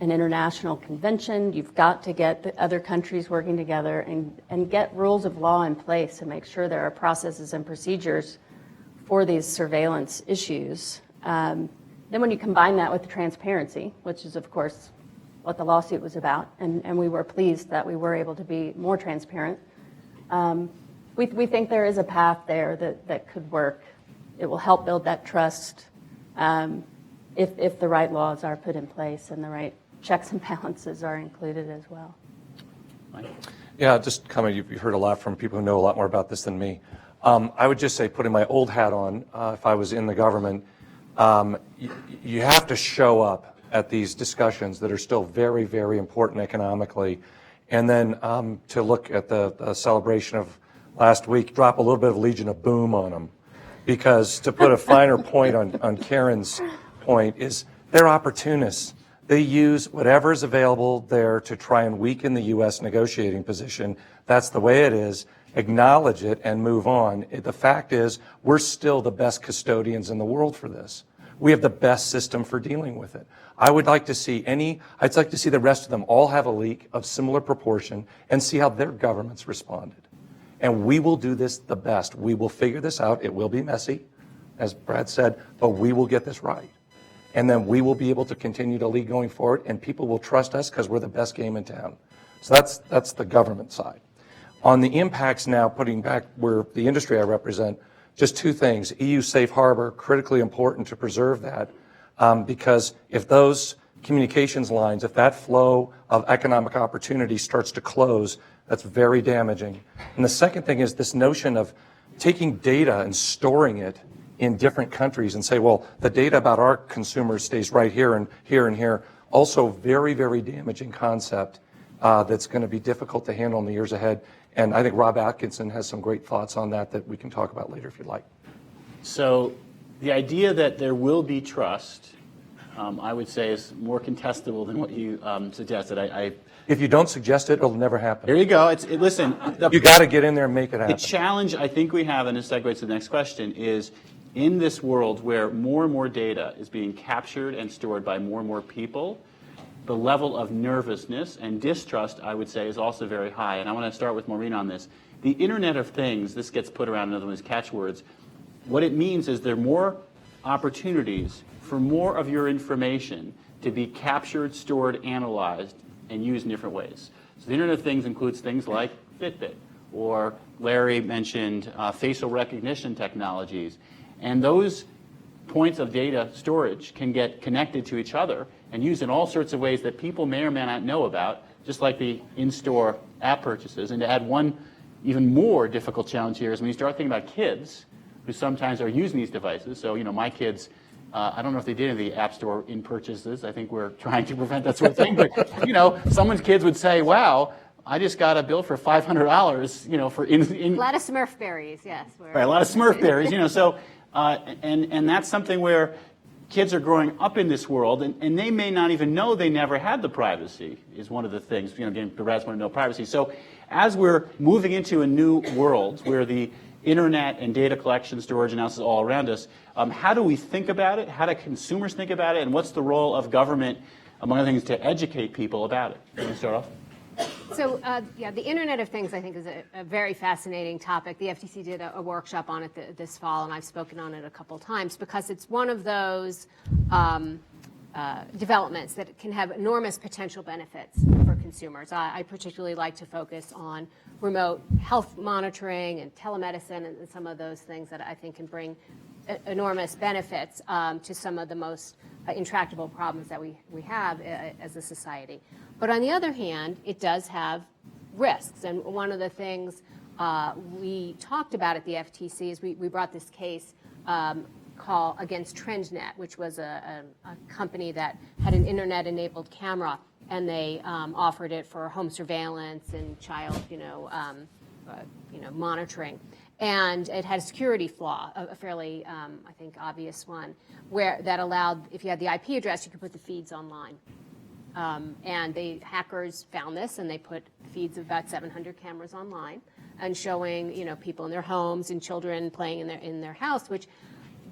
an international convention. You've got to get the other countries working together and get rules of law in place to make sure there are processes and procedures for these surveillance issues. Then when you combine that with the transparency, which is, of course, what the lawsuit was about, and we were pleased that we were able to be more transparent. We think there is a path there that could work. It will help build that trust if the right laws are put in place and the right checks and balances are included as well. Yeah, just comment, you've heard a lot from people who know a lot more about this than me. I would just say, putting my old hat on, if I was in the government, you have to show up at these discussions that are still very, very important economically. And then to look at the celebration of last week, drop a little bit of Legion of Boom on them. Because to put a finer point on Karen's point is they're opportunists. They use whatever is available there to try and weaken the U.S. negotiating position. That's the way it is. Acknowledge it and move on. The fact is, we're still the best custodians in the world for this. We have the best system for dealing with it. I'd like to see the rest of them all have a leak of similar proportion and see how their governments responded. And we will do this the best. We will figure this out. It will be messy, as Brad said, but we will get this right. And then we will be able to continue to lead going forward, and people will trust us because we're the best game in town. So that's the government side. On the impacts now, putting back where the industry I represent, just two things. EU safe harbor, critically important to preserve that. because if those communications lines, if that flow of economic opportunity starts to close, that's very damaging. And the second thing is this notion of taking data and storing it in different countries and say, well, the data about our consumers stays right here and here and here. Also very, very damaging concept that's going to be difficult to handle in the years ahead. And I think Rob Atkinson has some great thoughts on that we can talk about later if you'd like. So the idea that there will be trust, I would say, is more contestable than what you suggested. If you don't suggest it, it'll never happen. There you go. Listen, You got to get in there and make it happen. the challenge I think we have, and this segues to the next question, is in this world where more and more data is being captured and stored by more and more people, the level of nervousness and distrust, I would say, is also very high. And I want to start with Maureen on this. The Internet of Things, this gets put around in other words, catchwords. What it means is there are more opportunities for more of your information to be captured, stored, analyzed, and used in different ways. So the Internet of Things includes things like Fitbit, or Larry mentioned facial recognition technologies. And those points of data storage can get connected to each other and used in all sorts of ways that people may or may not know about, just like the in-store app purchases. And to add one even more difficult challenge here is when you start thinking about kids who sometimes are using these devices. So, my kids, I don't know if they did any of the App Store in purchases. I think we're trying to prevent that sort of thing. But, someone's kids would say, wow, I just got a bill for $500, for A lot of Smurf berries, yes. Right, a lot of Smurf berries, so, and that's something where kids are growing up in this world, and they may not even know they never had the privacy, is one of the things, again, Brad's want to know privacy. So as we're moving into a new world where the internet and data collection, storage, analysis all around us, how do we think about it? How do consumers think about it? And what's the role of government, among other things, to educate people about it? Can you start off? So, the Internet of Things, I think, is a very fascinating topic. The FTC did a workshop on it this fall, and I've spoken on it a couple times because it's one of those developments that can have enormous potential benefits for consumers. I particularly like to focus on remote health monitoring and telemedicine and some of those things that I think can bring enormous benefits to some of the most intractable problems that we have as a society. But on the other hand, it does have risks. And one of the things we talked about at the FTC is we brought this case call against TrendNet, which was a company that had an internet-enabled camera, and they offered it for home surveillance and child, monitoring. And it had a security flaw, a fairly, I think, obvious one, where that allowed, if you had the IP address, you could put the feeds online. And hackers found this, and they put feeds of about 700 cameras online, and showing people in their homes and children playing in their house, which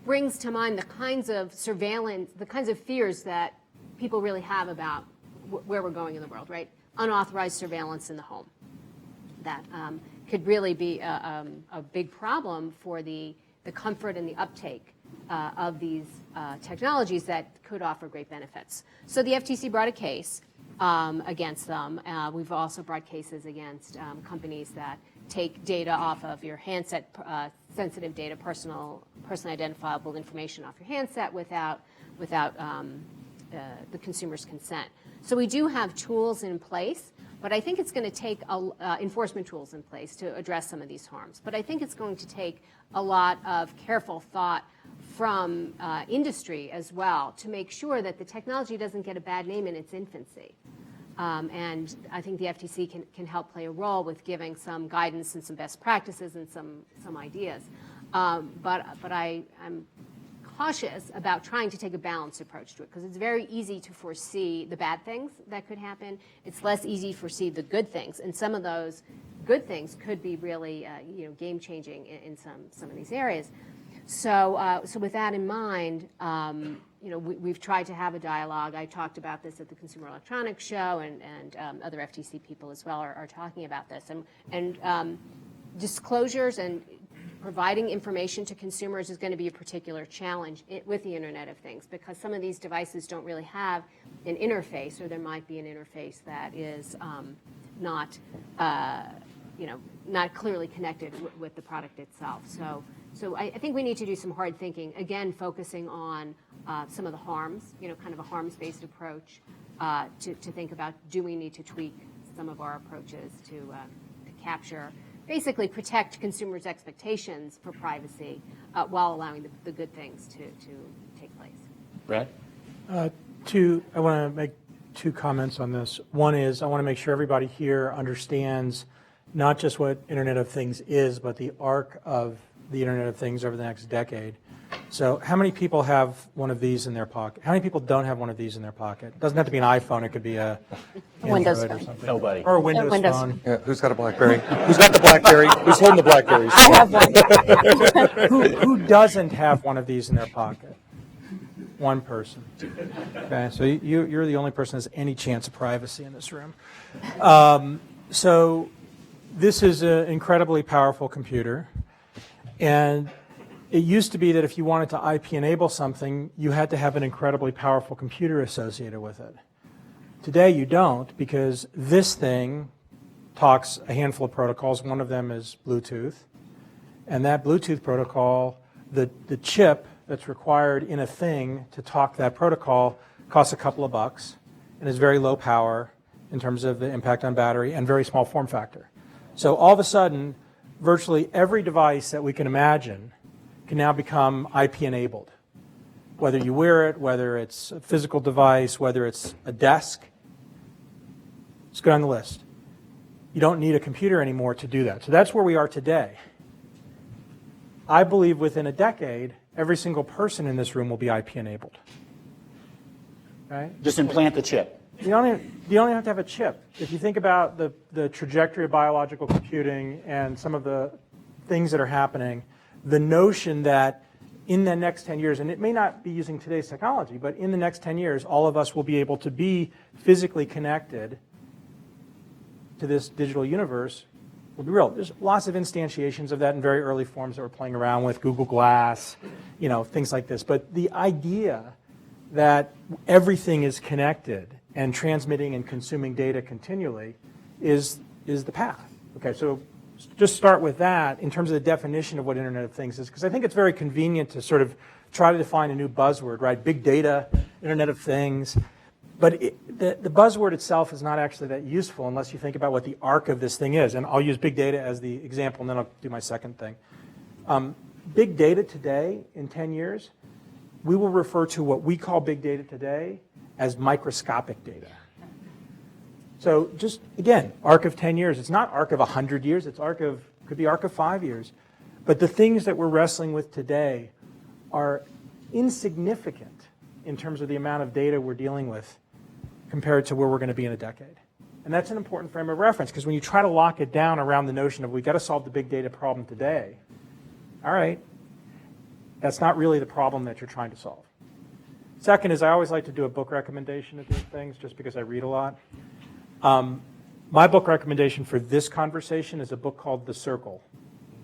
brings to mind the kinds of surveillance, the kinds of fears that people really have about where we're going in the world, right? Unauthorized surveillance in the home. That could really be a big problem for the comfort and the uptake of these technologies that could offer great benefits. So the FTC brought a case against them. We've also brought cases against companies that take data off of your handset, sensitive data, personally identifiable information off your handset without the consumer's consent. So we do have tools in place, but I think it's going to take enforcement tools in place to address some of these harms. But I think it's going to take a lot of careful thought from industry as well to make sure that the technology doesn't get a bad name in its infancy. And I think the FTC can help play a role with giving some guidance and some best practices and some ideas. But I'm cautious about trying to take a balanced approach to it because it's very easy to foresee the bad things that could happen. It's less easy to foresee the good things, and some of those good things could be really game-changing in some of these areas. So with that in mind, we've tried to have a dialogue. I talked about this at the Consumer Electronics Show, and other FTC people as well are talking about this. And disclosures and providing information to consumers is going to be a particular challenge with the Internet of Things because some of these devices don't really have an interface, or there might be an interface that is not clearly connected with the product itself. So I think we need to do some hard thinking, again, focusing on some of the harms, kind of a harms-based approach to think about, do we need to tweak some of our approaches to capture, basically protect consumers' expectations for privacy while allowing the good things to take place. Brad? I want to make two comments on this. One is I want to make sure everybody here understands not just what Internet of Things is, but the arc of the Internet of Things over the next decade. So how many people have one of these in their pocket? How many people don't have one of these in their pocket? It doesn't have to be an iPhone. It could be a Windows Android or phone. something. Nobody. Or a Windows, Windows phone. Yeah, who's got a BlackBerry? Who's got the BlackBerry? Who's holding the BlackBerry? I have one. Who doesn't have one of these in their pocket? One person. Okay, so you're the only person who has any chance of privacy in this room. So this is an incredibly powerful computer, and it used to be that if you wanted to IP enable something, you had to have an incredibly powerful computer associated with it. Today you don't, because this thing talks a handful of protocols. One of them is Bluetooth, and that Bluetooth protocol, the chip that's required in a thing to talk that protocol costs a couple of bucks and is very low power in terms of the impact on battery and very small form factor. So all of a sudden, virtually every device that we can imagine can now become IP enabled. Whether you wear it, whether it's a physical device, whether it's a desk, let's go down the list. You don't need a computer anymore to do that. So that's where we are today. I believe within a decade, every single person in this room will be IP enabled. Right? Just implant the chip. You don't even have to have a chip. If you think about the trajectory of biological computing and some of the things that are happening, the notion that in the next 10 years, and it may not be using today's technology, but in the next 10 years, all of us will be able to be physically connected to this digital universe will be real. There's lots of instantiations of that in very early forms that we're playing around with, Google Glass, things like this. But the idea that everything is connected and transmitting and consuming data continually is the path. Okay, so just start with that in terms of the definition of what Internet of Things is, because I think it's very convenient to sort of try to define a new buzzword, right? Big data, Internet of Things. But the buzzword itself is not actually that useful unless you think about what the arc of this thing is. And I'll use big data as the example, and then I'll do my second thing. Big data today, in 10 years, we will refer to what we call big data today as microscopic data. So just, again, arc of 10 years. It's not arc of 100 years. It's could be arc of 5 years. But the things that we're wrestling with today are insignificant in terms of the amount of data we're dealing with compared to where we're going to be in a decade. And that's an important frame of reference, because when you try to lock it down around the notion of we've got to solve the big data problem today, all right, that's not really the problem that you're trying to solve. Second is I always like to do a book recommendation of these things just because I read a lot. My book recommendation for this conversation is a book called The Circle.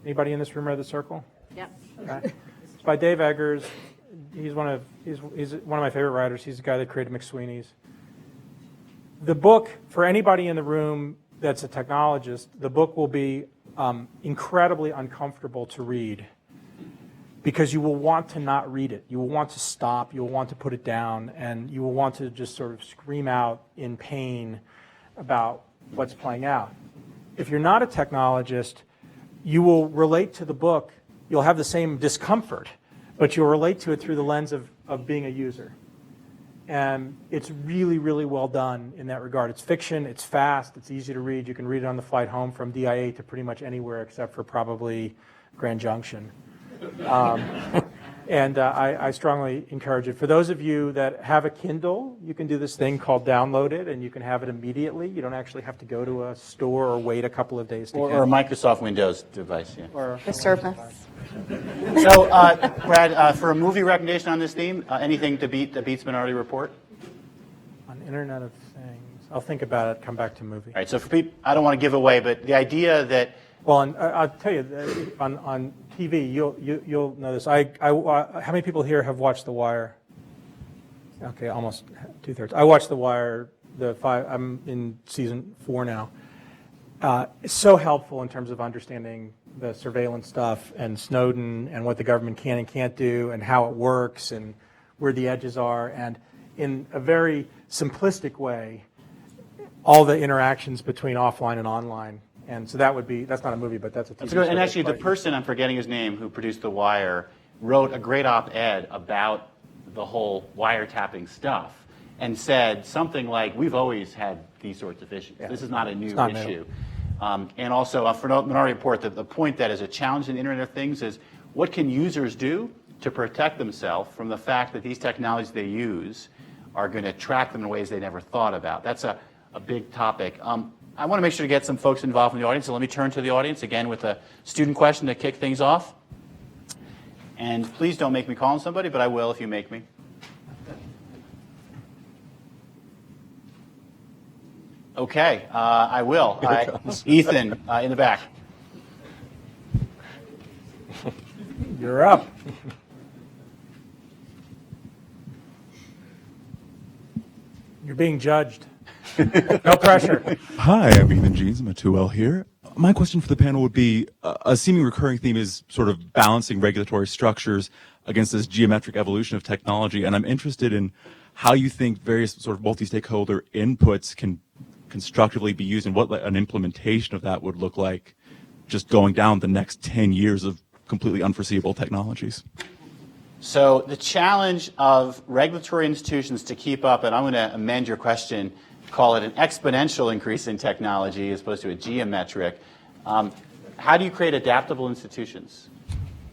Anybody in this room read The Circle? Yep. Okay. It's by Dave Eggers. He's one of my favorite writers. He's the guy that created McSweeney's. The book, for anybody in the room that's a technologist, the book will be incredibly uncomfortable to read because you will want to not read it. You will want to stop. You will want to put it down, and you will want to just sort of scream out in pain about what's playing out. If you're not a technologist, you will relate to the book. You'll have the same discomfort, but you'll relate to it through the lens of being a user. And it's really, really well done in that regard. It's fiction, it's fast, it's easy to read. You can read it on the flight home from DIA to pretty much anywhere except for probably Grand Junction. And I strongly encourage it. For those of you that have a Kindle, you can do this thing called download it, and you can have it immediately. You don't actually have to go to a store or wait a couple of days to get it. Or a Microsoft Windows device, yeah. Or The service. So, Brad, for a movie recommendation on this theme, anything to beat the Beats Minority Report? on Internet of Things. I'll think about it, come back to movie. All right, so for people, I don't want to give away, but the idea that Well, and I'll tell you, on TV, you'll know this. How many people here have watched The Wire? Okay, almost 2/3. I watched The Wire. I'm in season 4 now. It's so helpful in terms of understanding the surveillance stuff and Snowden and what the government can and can't do and how it works and where the edges are, and in a very simplistic way, all the interactions between offline and online. And so that's not a movie, but that's a TV show. And actually, the person, I'm forgetting his name, who produced The Wire, wrote a great op-ed about the whole wiretapping stuff and said something like, we've always had these sorts of issues. Yeah. This is not a new issue. And also, for Minority Report, the point that is a challenge in the Internet of Things is, what can users do to protect themselves from the fact that these technologies they use are going to track them in ways they never thought about? That's a big topic. I want to make sure to get some folks involved in the audience, so let me turn to the audience again with a student question to kick things off. And please don't make me call on somebody, but I will if you make me. Okay, I will. Ethan, in the back. You're up. You're being judged. No pressure. Hi, I'm Ethan Jeans. I'm a 2L here. My question for the panel would be, a seeming recurring theme is sort of balancing regulatory structures against this geometric evolution of technology, and I'm interested in how you think various sort of multi-stakeholder inputs can constructively be used and what an implementation of that would look like just going down the next 10 years of completely unforeseeable technologies. So the challenge of regulatory institutions to keep up, and I'm going to amend your question, call it an exponential increase in technology as opposed to a geometric. How do you create adaptable institutions?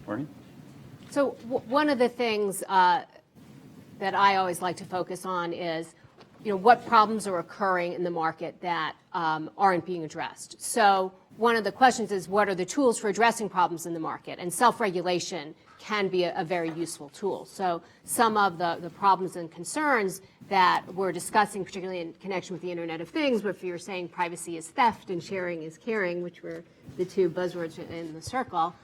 Maureen? So one of the things that I always like to focus on is, what problems are occurring in the market that aren't being addressed. So one of the questions is, what are the tools for addressing problems in the market? And self-regulation can be a very useful tool. So some of the problems and concerns that we're discussing, particularly in connection with the Internet of Things, where if you're saying privacy is theft and sharing is caring, which were the two buzzwords in the circle,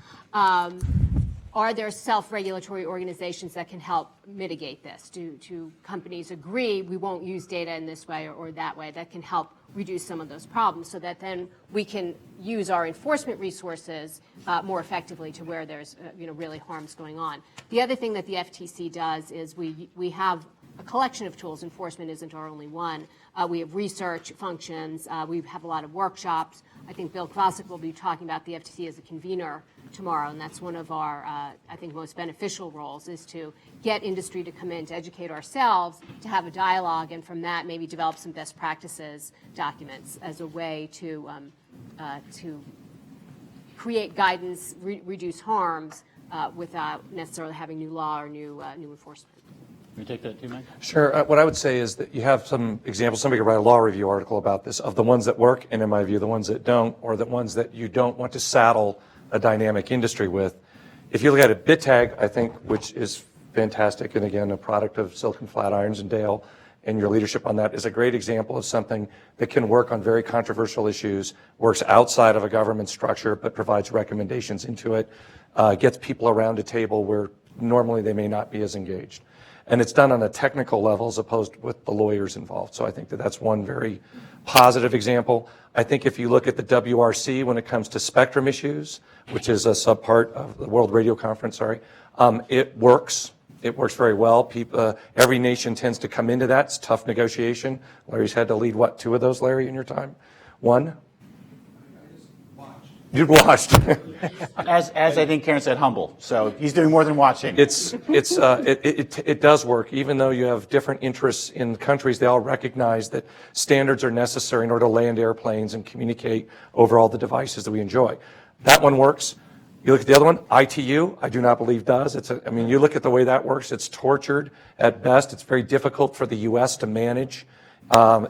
are there self-regulatory organizations that can help mitigate this? Do companies agree we won't use data in this way or that way that can help reduce some of those problems so that then we can use our enforcement resources more effectively to where there's really harms going on? The other thing that the FTC does is we have a collection of tools. Enforcement isn't our only one. We have research functions. We have a lot of workshops. I think Bill Klosik will be talking about the FTC as a convener tomorrow, and that's one of our, I think, most beneficial roles is to get industry to come in, to educate ourselves, to have a dialogue, and from that maybe develop some best practices documents as a way to create guidance, reduce harms without necessarily having new law or new enforcement. Can we take that too, Mike? Sure. What I would say is that you have some examples. Somebody could write a law review article about this, of the ones that work, and in my view, the ones that don't, or the ones that you don't want to saddle a dynamic industry with. If you look at it, BitTag, I think, which is fantastic, and again, a product of Silicon Flatirons and Dale, and your leadership on that is a great example of something that can work on very controversial issues, works outside of a government structure, but provides recommendations into it, gets people around a table where normally they may not be as engaged. And it's done on a technical level as opposed with the lawyers involved. So I think that that's one very positive example. I think if you look at the WRC when it comes to spectrum issues, which is a subpart of the World Radio Conference, it works. It works very well. Every nation tends to come into that. It's a tough negotiation. Larry's had to lead, what, 2 of those, Larry, in your time? 1? You watched. As I think Karen said, humble. So he's doing more than watching. It does work. Even though you have different interests in countries, they all recognize that standards are necessary in order to land airplanes and communicate over all the devices that we enjoy. That one works. You look at the other one, ITU, I do not believe does. You look at the way that works, it's tortured at best. It's very difficult for the U.S. to manage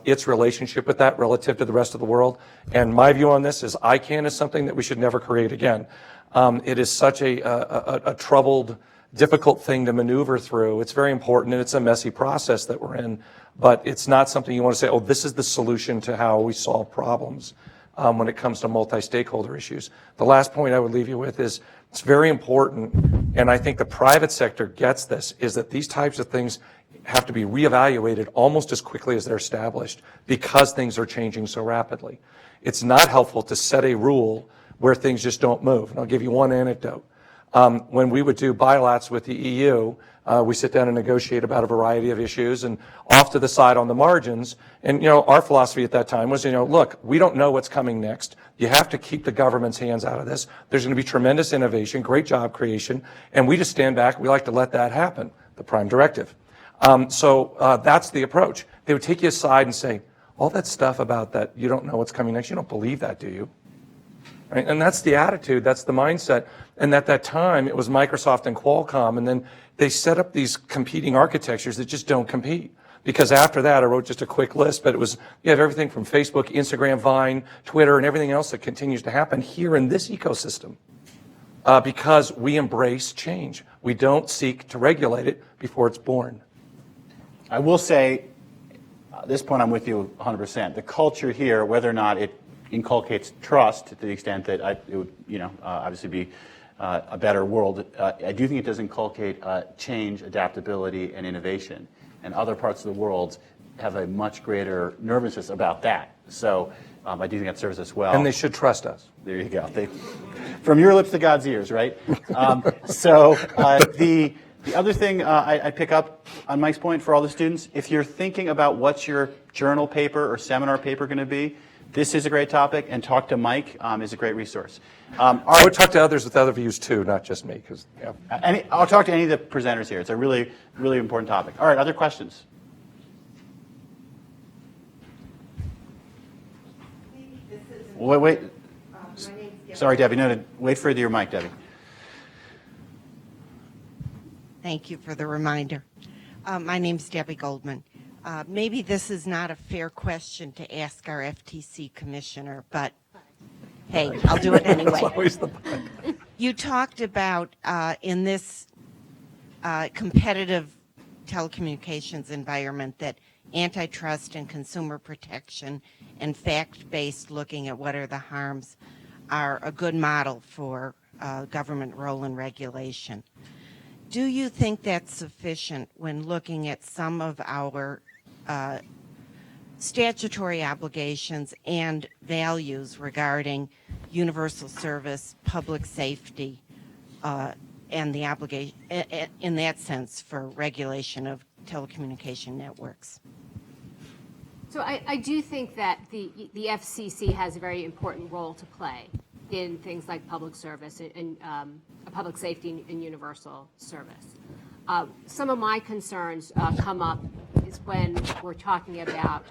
its relationship with that relative to the rest of the world. And my view on this is ICANN is something that we should never create again. It is such a troubled, difficult thing to maneuver through. It's very important, and it's a messy process that we're in, but it's not something you want to say, oh, this is the solution to how we solve problems when it comes to multi-stakeholder issues. The last point I would leave you with is it's very important, and I think the private sector gets this, is that these types of things have to be reevaluated almost as quickly as they're established because things are changing so rapidly. It's not helpful to set a rule where things just don't move. And I'll give you one anecdote. When we would do bilats with the EU, We sit down and negotiate about a variety of issues, and off to the side on the margins. And, our philosophy at that time was, look, we don't know what's coming next. You have to keep the government's hands out of this. There's going to be tremendous innovation, great job creation, and we just stand back. We like to let that happen, the prime directive. So that's the approach. They would take you aside and say, all that stuff about that, you don't know what's coming next, you don't believe that, do you? Right? And that's the attitude, that's the mindset. And at that time, it was Microsoft and Qualcomm, and then they set up these competing architectures that just don't compete. Because after that, I wrote just a quick list, but it was, you have everything from Facebook, Instagram, Vine, Twitter, and everything else that continues to happen here in this ecosystem. Because we embrace change. We don't seek to regulate it before it's born. I will say, at this point I'm with you 100%. The culture here, whether or not it inculcates trust to the extent that it would, obviously be a better world, I do think it does inculcate change, adaptability, and innovation. And other parts of the world have a much greater nervousness about that. So I do think that serves us well. And they should trust us. There you go. From your lips to God's ears, right? The other thing I pick up on Mike's point for all the students, if you're thinking about what's your journal paper or seminar paper going to be, this is a great topic, and Talk to Mike is a great resource. I would talk to others with other views too, not just me. I'll talk to any of the presenters here. It's a really, really important topic. All right, other questions? Wait. Sorry, Debbie. No, wait for your mic, Debbie. Thank you for the reminder. My name's Debbie Goldman. Maybe this is not a fair question to ask our FTC commissioner, but hey, I'll do it anyway. That's always the You talked about in this competitive telecommunications environment that antitrust and consumer protection and fact-based looking at what are the harms are a good model for government role in regulation. Do you think that's sufficient when looking at some of our statutory obligations and values regarding universal service, public safety, and the obligation, in that sense, for regulation of telecommunication networks? So I do think that the FCC has a very important role to play in things like public service and public safety and universal service. Some of my concerns come up is when we're talking about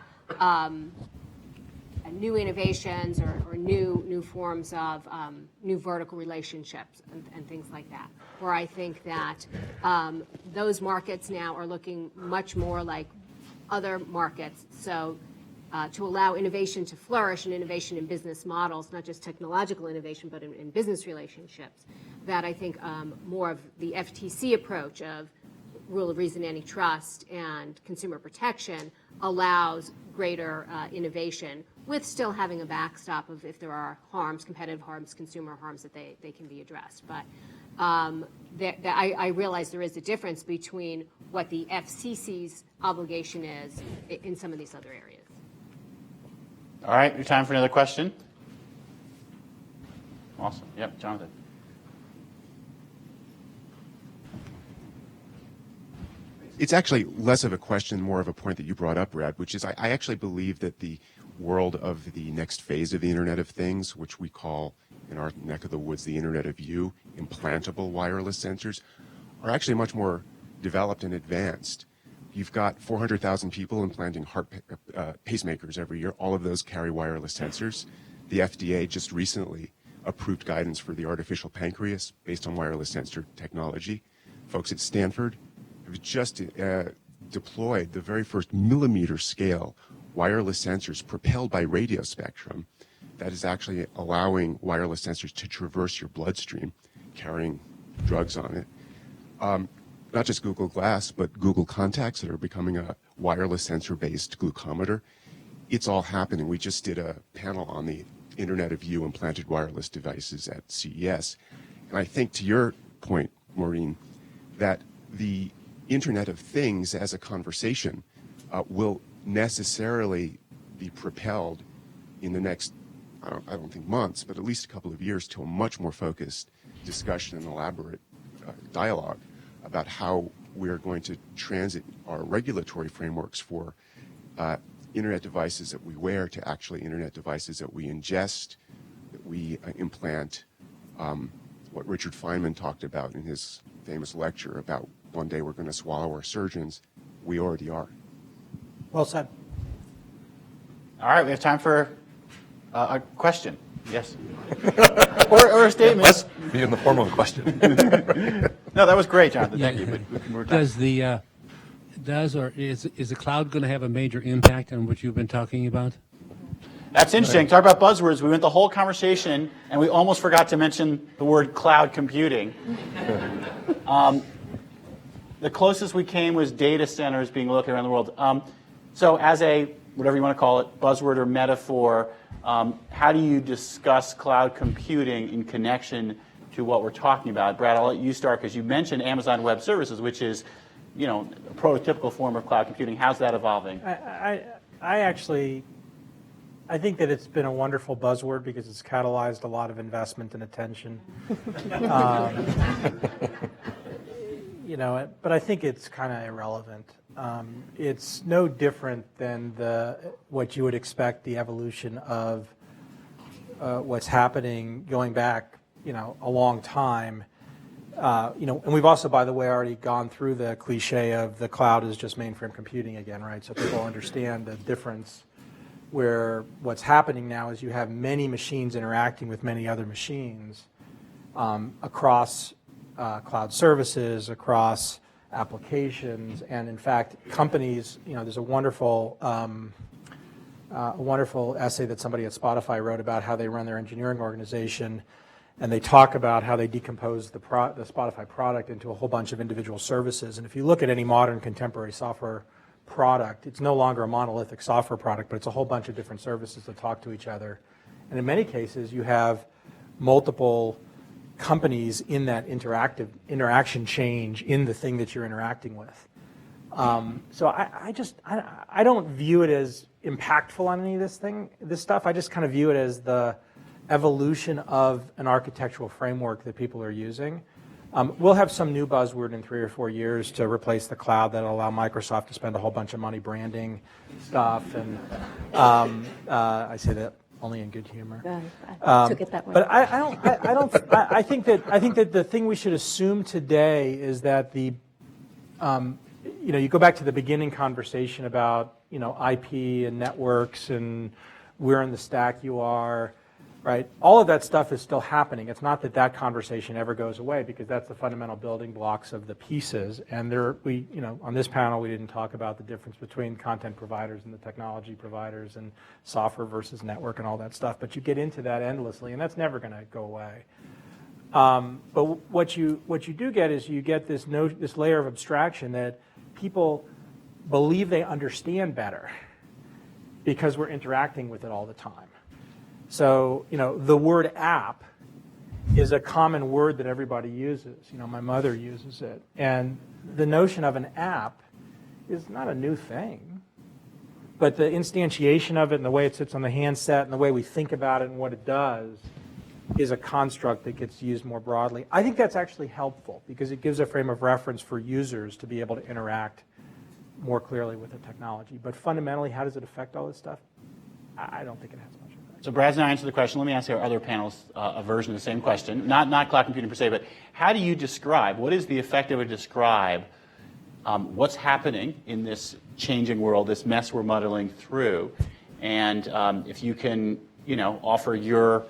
new innovations or new forms of new vertical relationships and things like that, where I think that those markets now are looking much more like other markets. So to allow innovation to flourish and innovation in business models, not just technological innovation, but in business relationships, that I think more of the FTC approach of rule of reason antitrust and consumer protection allows greater innovation with still having a backstop of if there are harms, competitive harms, consumer harms, that they can be addressed. But I realize there is a difference between what the FCC's obligation is in some of these other areas. All right, your time for another question. Awesome. Yep, Jonathan. It's actually less of a question, more of a point that you brought up, Brad, which is I actually believe that the world of the next phase of the Internet of Things, which we call in our neck of the woods the Internet of You, implantable wireless sensors, are actually much more developed and advanced. You've got 400,000 people implanting heart pacemakers every year. All of those carry wireless sensors. The FDA just recently approved guidance for the artificial pancreas based on wireless sensor technology. Folks at Stanford have just deployed the very first millimeter scale wireless sensors propelled by radio spectrum that is actually allowing wireless sensors to traverse your bloodstream, carrying drugs on it. Not just Google Glass, but Google Contacts that are becoming a wireless sensor-based glucometer. It's all happening. We just did a panel on the Internet of You implanted wireless devices at CES. And I think to your point, Maureen, that the Internet of Things as a conversation will necessarily be propelled in the next, I don't think months, but at least a couple of years to a much more focused discussion and elaborate dialogue about how we're going to transit our regulatory frameworks for internet devices that we wear to actually internet devices that we ingest, that we implant. What Richard Feynman talked about in his famous lecture about one day we're going to swallow our surgeons, we already are. Well said. All right, we have time for a question. Yes. or a statement. Let's be in the form of a question. No, that was great, Jonathan. Thank you. But we're done. Is the cloud going to have a major impact on what you've been talking about? That's interesting. Talk about buzzwords. We went the whole conversation, and we almost forgot to mention the word cloud computing. The closest we came was data centers being located around the world. So as a, whatever you want to call it, buzzword or metaphor, how do you discuss cloud computing in connection to what we're talking about? Brad, I'll let you start because you mentioned Amazon Web Services, which is, a prototypical form of cloud computing. How's that evolving? I think that it's been a wonderful buzzword because it's catalyzed a lot of investment and attention. But I think it's kind of irrelevant. It's no different than what you would expect the evolution of what's happening going back, a long time. And we've also, by the way, already gone through the cliche of the cloud is just mainframe computing again, right? So people understand the difference. Where what's happening now is you have many machines interacting with many other machines across cloud services, across applications, and in fact, companies. There's a wonderful essay that somebody at Spotify wrote about how they run their engineering organization, and they talk about how they decompose the Spotify product into a whole bunch of individual services. And if you look at any modern contemporary software product, it's no longer a monolithic software product, but it's a whole bunch of different services that talk to each other. And in many cases, you have multiple companies in that interaction change in the thing that you're interacting with. So I don't view it as impactful on any of this stuff. I just kind of view it as the evolution of an architectural framework that people are using. We'll have some new buzzword in 3 or 4 years to replace the cloud that'll allow Microsoft to spend a whole bunch of money branding stuff. And I say that only in good humor. I took it that way. But I think that the thing we should assume today is that you go back to the beginning conversation about IP and networks and where in the stack you are. Right, all of that stuff is still happening. It's not that conversation ever goes away because that's the fundamental building blocks of the pieces. And on this panel, we didn't talk about the difference between content providers and the technology providers and software versus network and all that stuff. But you get into that endlessly, and that's never going to go away. But what you do get is you get this layer of abstraction that people believe they understand better because we're interacting with it all the time. So, the word app is a common word that everybody uses. My mother uses it. And the notion of an app is not a new thing. But the instantiation of it and the way it sits on the handset and the way we think about it and what it does is a construct that gets used more broadly. I think that's actually helpful because it gives a frame of reference for users to be able to interact more clearly with the technology. But fundamentally, how does it affect all this stuff? I don't think it has much. So Brad's now answered the question. Let me ask our other panelists a version of the same question. Not cloud computing per se, but how do you describe, what is the effective way to describe what's happening in this changing world, this mess we're muddling through? And if you can, offer your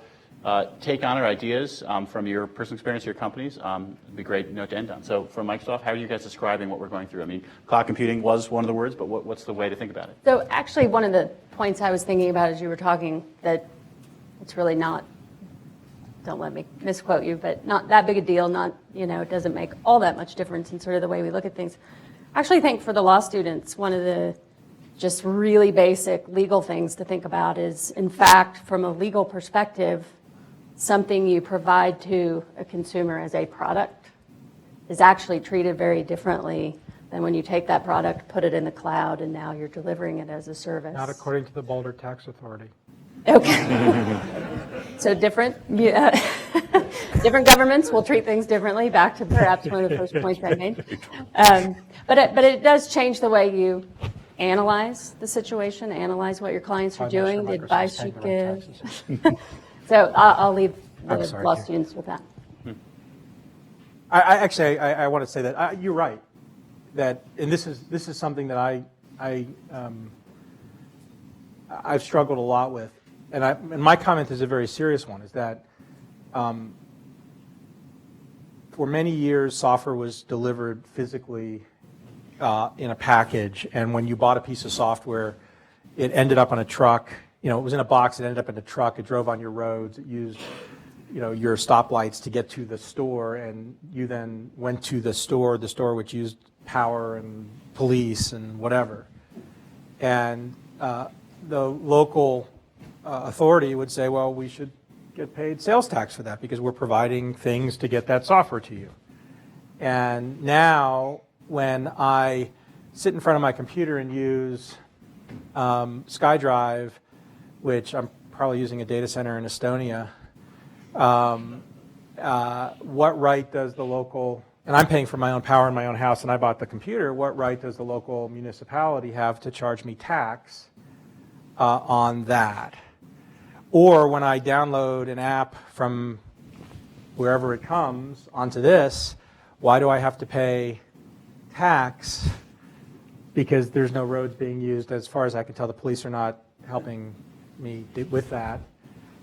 take on it or ideas from your personal experience, your companies, it'd be a great note to end on. So from Microsoft, how are you guys describing what we're going through? I mean, cloud computing was one of the words, but what's the way to think about it? So actually, one of the points I was thinking about as you were talking, that it's really not, don't let me misquote you, but not that big a deal, it doesn't make all that much difference in sort of the way we look at things. I actually think for the law students, one of the just really basic legal things to think about is, in fact, from a legal perspective, something you provide to a consumer as a product is actually treated very differently than when you take that product, put it in the cloud, and now you're delivering it as a service. Not according to the Boulder Tax Authority. Okay. So different? Yeah. different governments will treat things differently, back to perhaps one of the first points I made. But it does change the way you analyze the situation, analyze what your clients are doing, the advice you give. So I'll leave the law students with that. I want to say that you're right. That, and this is something that I've struggled a lot with, and my comment is a very serious one. Is that for many years software was delivered physically in a package, and when you bought a piece of software, it ended up on a truck. It was in a box. It ended up in a truck. It drove on your roads. It used your stoplights to get to the store, and you then went to the store which used power and police and whatever. And the local authority would say, well, we should get paid sales tax for that because we're providing things to get that software to you. And now when I sit in front of my computer and use SkyDrive, which I'm probably using a data center in Estonia, what right does the local, and I'm paying for my own power in my own house and I bought the computer, what right does the local municipality have to charge me tax on that? Or when I download an app from wherever it comes onto this, why do I have to pay tax because there's no roads being used? As far as I can tell, the police are not helping me with that.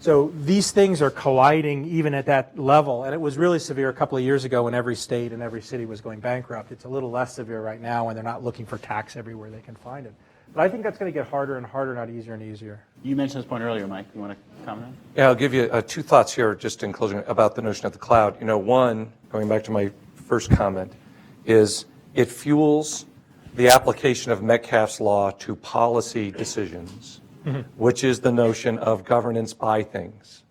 So these things are colliding even at that level, and it was really severe a couple of years ago when every state and every city was going bankrupt. It's a little less severe right now when they're not looking for tax everywhere they can find it. But I think that's going to get harder and harder, not easier and easier. You mentioned this point earlier, Mike. You want to comment on it? Yeah, I'll give you two thoughts here just in closing about the notion of the cloud. One, going back to my first comment, is it fuels the application of Metcalfe's law to policy decisions, which is the notion of governance by things.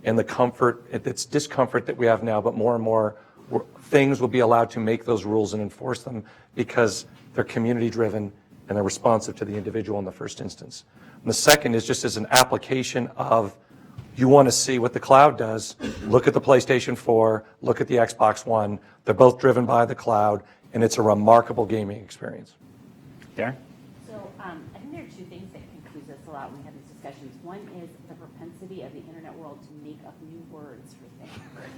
And the comfort, it's discomfort that we have now, but more and more things will be allowed to make those rules and enforce them because they're community driven and they're responsive to the individual in the first instance. And the second is just as an application of, you want to see what the cloud does, look at the PlayStation 4, look at the Xbox One. They're both driven by the cloud, and it's a remarkable gaming experience. Darren? So I think there are two things that confuse us a lot when we have these discussions. One is the propensity of the internet world to make up new words for things.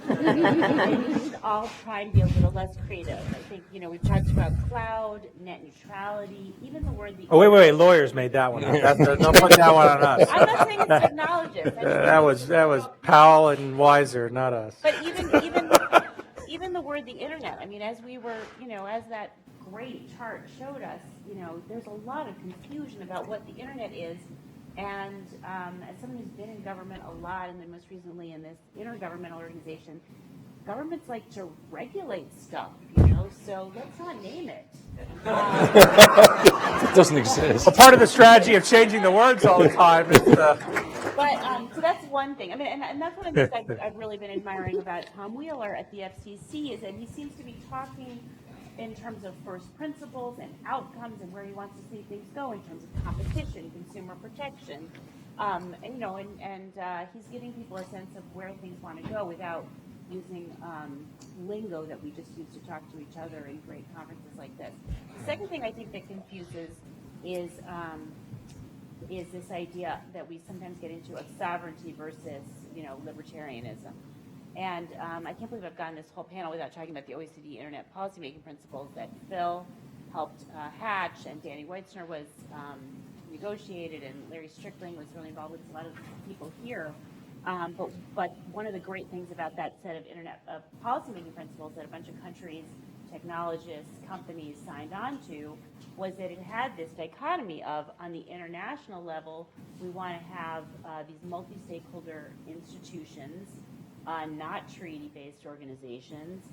We should all try to be a little less creative. I think, we've talked about cloud, net neutrality, even the word... Wait, lawyers made that one up. Don't put that one on us. I'm not saying it's technologists. That was Powell and Weiser, not us. But even the word the internet, as we were, as that great chart showed us, there's a lot of confusion about what the internet is. And as someone who's been in government a lot, and then most recently in this intergovernmental organization, governments like to regulate stuff, so let's not name it. It doesn't exist. Well, part of the strategy of changing the words all the time is But, so that's one thing. And that's one of the things I've really been admiring about Tom Wheeler at the FCC is that he seems to be talking in terms of first principles and outcomes and where he wants to see things go in terms of competition, consumer protection, and he's giving people a sense of where things want to go without using lingo that we just use to talk to each other in great conferences like this. The second thing I think that confuses is this idea that we sometimes get into of sovereignty versus libertarianism. And I can't believe I've gotten this whole panel without talking about the OECD Internet Policymaking Principles that Phil helped hatch, and Danny Weitzner was negotiated, and Larry Strickling was really involved with a lot of people here. But one of the great things about that set of Internet policymaking principles that a bunch of countries, technologists, companies signed on to was that it had this dichotomy of, on the international level, we want to have these multi-stakeholder institutions, not treaty-based organizations,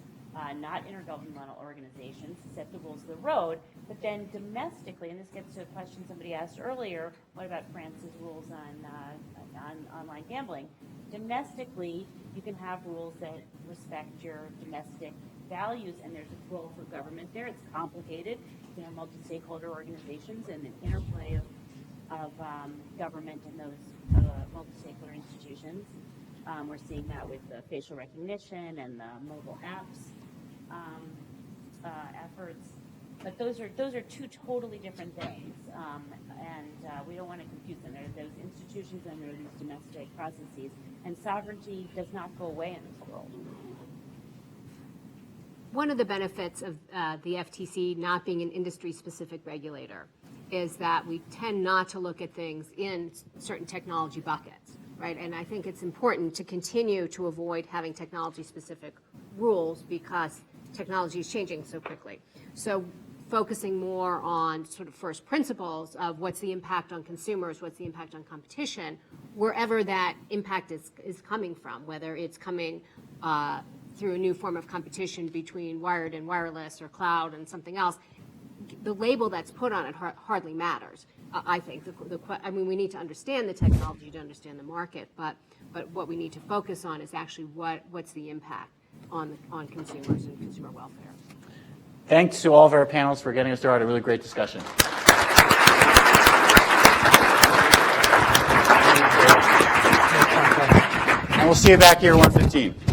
not intergovernmental organizations, set the rules of the road. But then domestically, and this gets to a question somebody asked earlier, what about France's rules on online gambling? Domestically, you can have rules that respect your domestic values, and there's a role for government there. It's complicated. You have multi-stakeholder organizations and an interplay of government and those multi-stakeholder institutions. We're seeing that with the facial recognition and the mobile apps efforts. But those are two totally different things, and we don't want to confuse them. There are those institutions and there are these domestic processes, and sovereignty does not go away in this world. One of the benefits of the FTC not being an industry-specific regulator is that we tend not to look at things in certain technology buckets, right? And I think it's important to continue to avoid having technology-specific rules because technology is changing so quickly. So focusing more on sort of first principles of what's the impact on consumers, what's the impact on competition, wherever that impact is coming from, whether it's coming through a new form of competition between wired and wireless or cloud and something else, the label that's put on it hardly matters. I think. I mean, we need to understand the technology to understand the market, but what we need to focus on is actually what's the impact on consumers and consumer welfare. Thanks to all of our panelists for getting us started. A really great discussion. And we'll see you back here at 1:15.